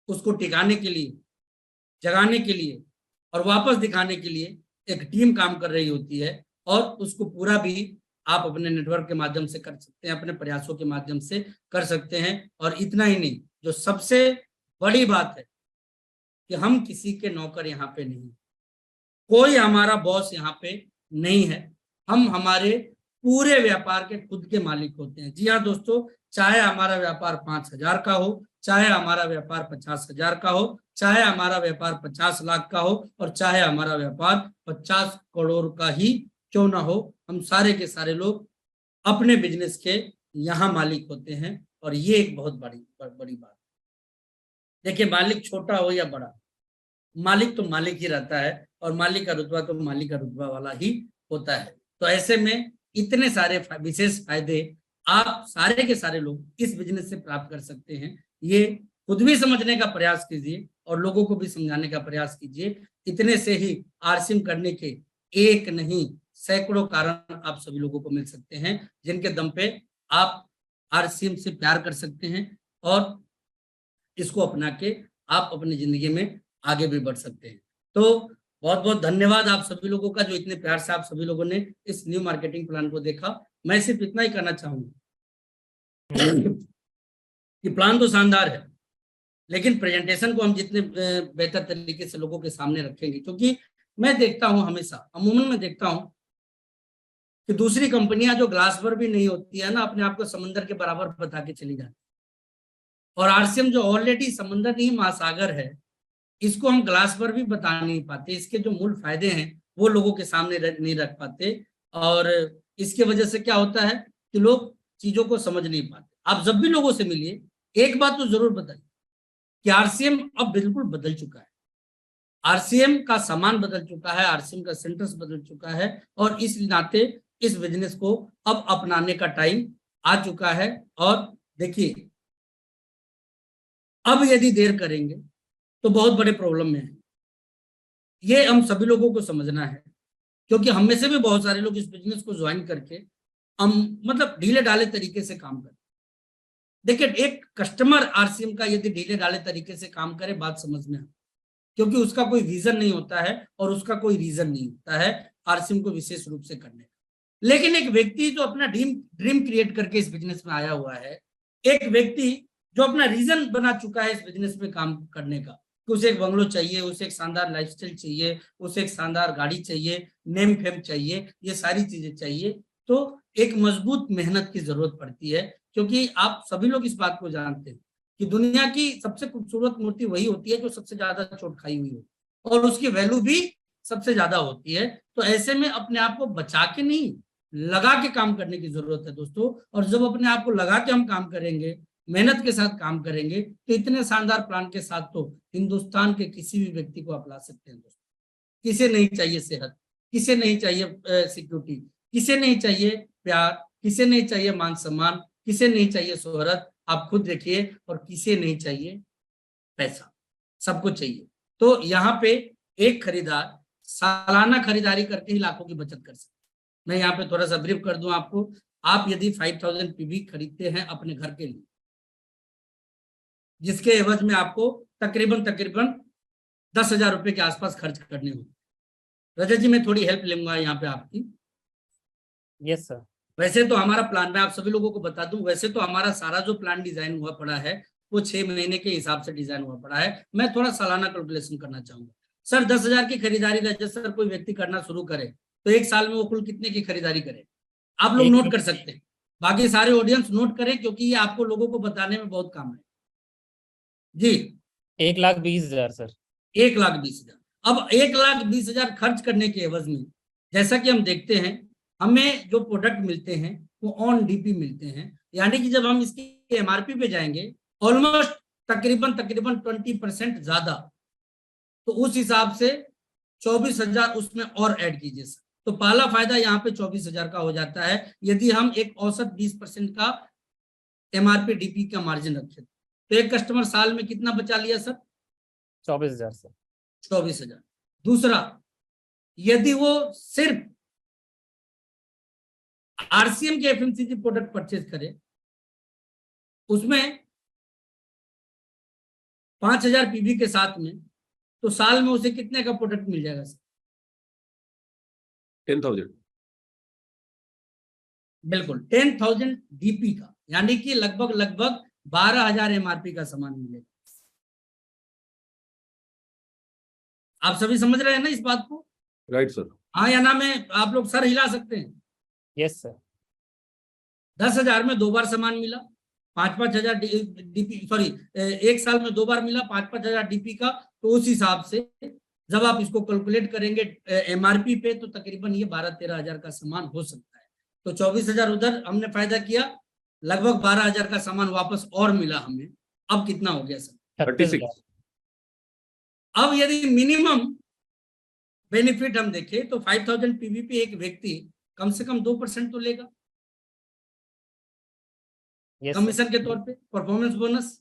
उसको टिकाने के लिए, जगाने के लिए और वापस दिखाने के लिए एक टीम काम कर रही होती है, और उसको पूरा भी आप अपने नेटवर्क के माध्यम से कर सकते हैं, अपने प्रयासों के माध्यम से कर सकते हैं। और इतना ही नहीं, जो सबसे बड़ी बात है कि हम किसी के नौकर यहाँ पे नहीं, कोई हमारा बॉस यहाँ पे नहीं है, हम हमारे पूरे व्यापार के खुद के मालिक होते हैं। जी हाँ दोस्तों, चाहे हमारा व्यापार 5,000 का हो, चाहे हमारा व्यापार 50,000 का हो, चाहे हमारा व्यापार 50 लाख का हो, और चाहे हमारा व्यापार 50 करोड़ का ही क्यों ना हो, हम सारे के सारे लोग अपने बिजनेस के यहाँ मालिक होते हैं। और ये एक बहुत बड़ी बात। देखिए, मालिक छोटा हो या बड़ा, मालिक तो मालिक ही रहता है, और मालिक का रुतबा तो मालिक का रुतबा वाला ही होता है। तो ऐसे में इतने सारे विशेष फायदे आप सारे के सारे लोग इस बिजनेस से प्राप्त कर सकते हैं। ये खुद भी समझने का प्रयास कीजिए और लोगों को भी समझाने का प्रयास कीजिए। इतने से ही आरसीएम करने के एक नहीं सैकड़ों कारण आप सभी लोगों को मिल सकते हैं, जिनके दम पे आप आरसीएम से प्यार कर सकते हैं और इसको अपना के आप अपनी जिंदगी में आगे भी बढ़ सकते हैं। तो बहुत बहुत धन्यवाद आप सभी लोगों का, जो इतने प्यार से आप सभी लोगों ने इस न्यू मार्केटिंग प्लान को देखा। मैं सिर्फ इतना ही कहना चाहूंगा कि प्लान तो शानदार है, लेकिन प्रेजेंटेशन को हम जितने बेहतर तरीके से लोगों के सामने रखेंगे, क्योंकि मैं देखता हूं हमेशा, अमूमन मैं देखता हूं कि दूसरी कंपनियां जो ग्लास पर भी नहीं होती है ना, अपने आप को समंदर के बराबर बता के चली जाती, और आरसीएम जो ऑलरेडी समंदर नहीं महासागर है, इसको हम ग्लास पर भी बता नहीं पाते। इसके जो मूल फायदे हैं वो लोगों के सामने नहीं रख पाते, और इसके वजह से क्या होता है कि लोग चीजों को समझ नहीं पाते। आप जब भी लोगों से मिलिए, एक बात तो जरूर बताइए कि आरसीएम अब बिल्कुल बदल चुका है, आरसीएम का सामान बदल चुका है, आरसीएम का सेंटर्स बदल चुका है, और इस नाते इस बिजनेस को अब अपनाने का टाइम आ चुका है। और देखिए, अब यदि देर करेंगे तो बहुत बड़े प्रॉब्लम में है, ये हम सभी लोगों को समझना है, क्योंकि हम में से भी बहुत सारे लोग इस बिजनेस को ज्वाइन करके हम मतलब ढीले ढाले तरीके से काम करते। देखिए, एक कस्टमर आरसीएम का यदि ढीले ढाले तरीके से काम करे, बात समझ में, क्योंकि उसका कोई विजन नहीं होता है और उसका कोई रीजन नहीं होता है आरसीएम को विशेष रूप से करने का। लेकिन एक व्यक्ति जो अपना ड्रीम क्रिएट करके इस बिजनेस में आया हुआ है, एक व्यक्ति जो अपना रीजन बना चुका है इस बिजनेस में काम करने का, कि उसे एक बंगलो चाहिए, उसे एक शानदार लाइफस्टाइल चाहिए, उसे एक शानदार गाड़ी चाहिए, नेम फेम चाहिए, ये सारी चीजें चाहिए, तो एक मजबूत मेहनत की जरूरत पड़ती है। क्योंकि आप सभी लोग इस बात को जानते हैं कि दुनिया की सबसे खूबसूरत मूर्ति वही होती है जो सबसे ज्यादा चोट खाई हुई हो, और उसकी वैल्यू भी सबसे ज्यादा होती है। तो ऐसे में अपने आप को बचा के नहीं, लगा के काम करने की जरूरत है दोस्तों। और जब अपने आप को लगा के हम काम करेंगे, मेहनत के साथ काम करेंगे, तो इतने शानदार प्लान के साथ तो हिंदुस्तान के किसी भी व्यक्ति को आप ला सकते हैं दोस्तों। किसे नहीं चाहिए सेहत, किसे नहीं चाहिए सिक्योरिटी, किसे नहीं चाहिए प्यार, किसे नहीं चाहिए मान सम्मान, किसे नहीं चाहिए शोहरत, आप खुद देखिए, और किसे नहीं चाहिए पैसा, सबको चाहिए। तो यहाँ पे एक खरीदार सालाना खरीदारी करके ही लाखों की बचत कर सकते। मैं यहाँ पे थोड़ा सा ब्रीफ कर दूं आपको। आप यदि 5000 पीवी खरीदते हैं अपने घर के लिए, जिसके एवज में आपको तकरीबन 10,000 रुपए के आसपास खर्च करने होंगे। रजत जी, मैं थोड़ी हेल्प लूंगा यहाँ पे आपकी। Yes sir. वैसे तो हमारा प्लान, मैं आप सभी लोगों को बता दूं, वैसे तो हमारा सारा जो प्लान डिजाइन हुआ पड़ा है वो 6 महीने के हिसाब से डिजाइन हुआ पड़ा है। मैं थोड़ा सालाना कैलकुलेशन करना चाहूंगा। सर 10,000 की खरीदारी रजत सर कोई व्यक्ति करना शुरू करे तो एक साल में वो कुल कितने की खरीदारी करे? आप लोग नोट कर सकते हैं, बाकी सारे ऑडियंस नोट करें, क्योंकि ये आपको लोगों को बताने में बहुत काम है जी। 1,20,000 सर। 1,20,000। अब 1,20,000 खर्च करने के एवज में, जैसा कि हम देखते हैं, हमें जो प्रोडक्ट मिलते हैं वो ऑन डीपी मिलते हैं। यानी कि जब हम इसकी एमआरपी पे जाएंगे ऑलमोस्ट तकरीबन 20% ज्यादा, तो उस हिसाब से 24,000 उसमें और ऐड कीजिए सर। तो पहला फायदा यहाँ पे 24,000 का हो जाता है यदि हम एक औसत 20% का एमआरपी डीपी का मार्जिन रखें। तो एक कस्टमर साल में कितना बचा लिया सर? 24,000 सर। 24,000। दूसरा, यदि वो सिर्फ आरसीएम के एफएमसीजी प्रोडक्ट परचेज करे, उसमें 5,000 पीवी के साथ में, तो साल में उसे कितने का प्रोडक्ट मिल जाएगा सर? 10,000। बिल्कुल 10,000 डीपी का, यानी कि लगभग 12,000 एमआरपी का सामान मिलेगा। आप सभी समझ रहे हैं ना इस बात को? Right sir. हाँ या ना में आप लोग सर हिला सकते हैं। Yes sir. 10,000 में 2 बार सामान मिला, 5,000 डीपी, सॉरी, एक साल में 2 बार मिला 5,000 डीपी का। तो उस हिसाब से जब आप इसको कैलकुलेट करेंगे एमआरपी पे, तो तकरीबन ये 12-13,000 का सामान हो सकता है। तो 24,000 उधर हमने फायदा किया, लगभग 12,000 का सामान वापस और मिला हमें। अब कितना हो गया सर? 36। अब यदि मिनिमम बेनिफिट हम देखें तो 5,000 पीवीपी एक व्यक्ति कम से कम 2% तो लेगा कमीशन के तौर पे, परफॉर्मेंस बोनस।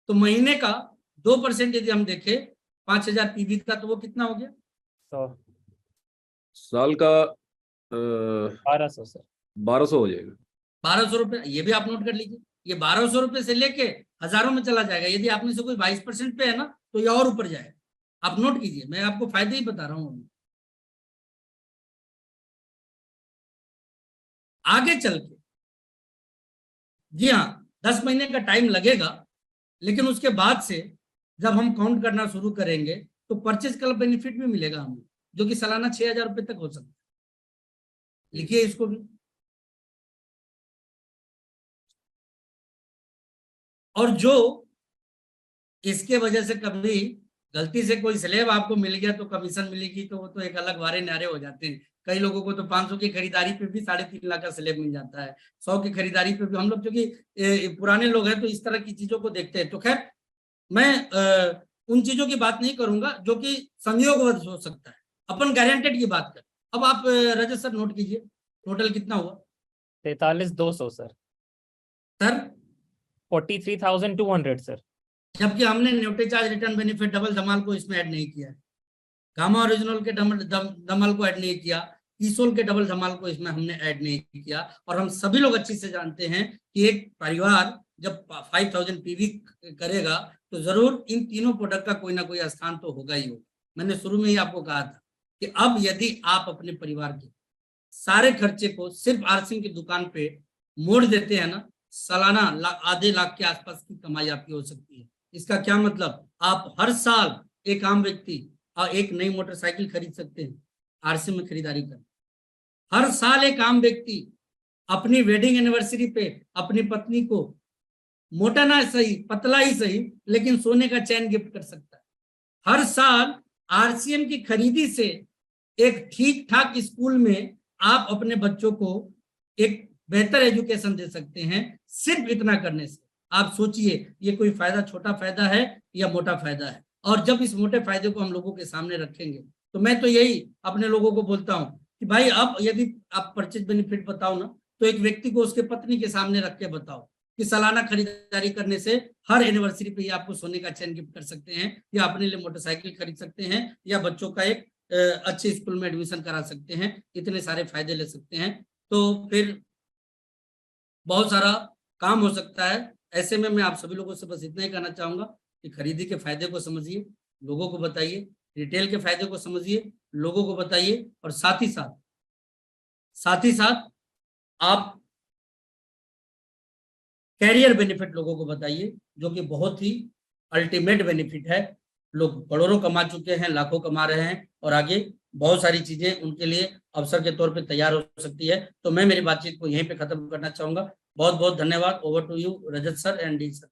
तो महीने का 2% यदि हम देखें 5,000 पीवी का, तो वो कितना हो गया? साल का 1200 सर। 1200 हो जाएगा। 1,200 रुपए, ये भी आप नोट कर लीजिए। ये 1,200 रुपए से लेके हजारों में चला जाएगा। यदि आपने से कोई 22% पे है ना, तो ये और ऊपर जाएगा। आप नोट कीजिए, मैं आपको फायदे ही बता रहा हूं। आगे चल के, जी हाँ, 10 महीने का टाइम लगेगा, लेकिन उसके बाद से जब हम काउंट करना शुरू करेंगे तो परचेज क्लब बेनिफिट भी मिलेगा हमें, जो कि सालाना 6,000 रुपए तक हो सकता है। लिखिए इसको भी। और जो इसके वजह से कभी गलती से कोई स्लेब आपको मिल गया तो कमीशन मिलेगी, तो वो तो एक अलग वारे नारे हो जाते हैं। कई लोगों को तो 500 की खरीदारी पे भी 3.5 लाख का स्लेब मिल जाता है। 100 की खरीदारी पे भी। हम लोग क्योंकि पुराने लोग हैं तो इस तरह की चीजों को देखते हैं। तो खैर, मैं उन चीजों की बात नहीं करूंगा जो कि संयोगवश हो सकता है, अपन गारंटेड की बात करें। अब आप रजत सर नोट कीजिए, टोटल कितना हुआ? 43,200 सर। Sir 43,200 sir. जबकि हमने nutri charge return benefit double धमाल को इसमें ऐड नहीं किया है, गामा ओरिजिनल के धमाल को ऐड नहीं किया, ईसोल के डबल धमाल को इसमें हमने ऐड नहीं किया। और हम सभी लोग अच्छी से जानते हैं कि एक परिवार जब 5,000 पीवी करेगा तो जरूर इन तीनों प्रोडक्ट का कोई ना कोई स्थान तो होगा ही होगा। मैंने शुरू में ही आपको कहा था कि अब यदि आप अपने परिवार के सारे खर्चे को सिर्फ आरसिंह की दुकान पे मोड़ देते हैं ना, सालाना आधे लाख के आसपास की कमाई आपकी हो सकती है। इसका क्या मतलब, आप हर साल एक आम व्यक्ति एक नई मोटरसाइकिल खरीद सकते हैं आरसी में खरीदारी कर। हर साल एक आम व्यक्ति अपनी वेडिंग एनिवर्सरी पे अपनी पत्नी को मोटा ना सही, पतला ही सही, लेकिन सोने का चैन गिफ्ट कर सकता है। हर साल आरसीएम की खरीदी से एक ठीक ठाक स्कूल में आप अपने बच्चों को एक बेहतर एजुकेशन दे सकते हैं। सिर्फ इतना करने से आप सोचिए ये कोई फायदा छोटा फायदा है या मोटा फायदा है। और जब इस मोटे फायदे को हम लोगों के सामने रखेंगे तो मैं तो यही अपने लोगों को बोलता हूं कि भाई अब यदि आप परचेज बेनिफिट बताओ ना, तो एक व्यक्ति को उसके पत्नी के सामने रख के बताओ कि सालाना खरीदारी करने से हर एनिवर्सरी पे आपको सोने का चैन गिफ्ट कर सकते हैं, या अपने लिए मोटरसाइकिल खरीद सकते हैं, या बच्चों का एक अच्छे स्कूल में एडमिशन करा सकते हैं, इतने सारे फायदे ले सकते हैं। तो फिर बहुत सारा काम हो सकता है। ऐसे में मैं आप सभी लोगों से बस इतना ही कहना चाहूंगा कि खरीदी के फायदे को समझिए, लोगों को बताइए, रिटेल के फायदे को समझिए, लोगों को बताइए, और साथ ही साथ आप कैरियर बेनिफिट लोगों को बताइए, जो कि बहुत ही अल्टीमेट बेनिफिट है। लोग करोड़ों कमा चुके हैं, लाखों कमा रहे हैं, और आगे बहुत सारी चीजें उनके लिए अवसर के तौर पे तैयार हो सकती है। तो मैं मेरी बातचीत को यहीं पे खत्म करना चाहूंगा। बहुत बहुत धन्यवाद। Over to you Rajat sir and D sir.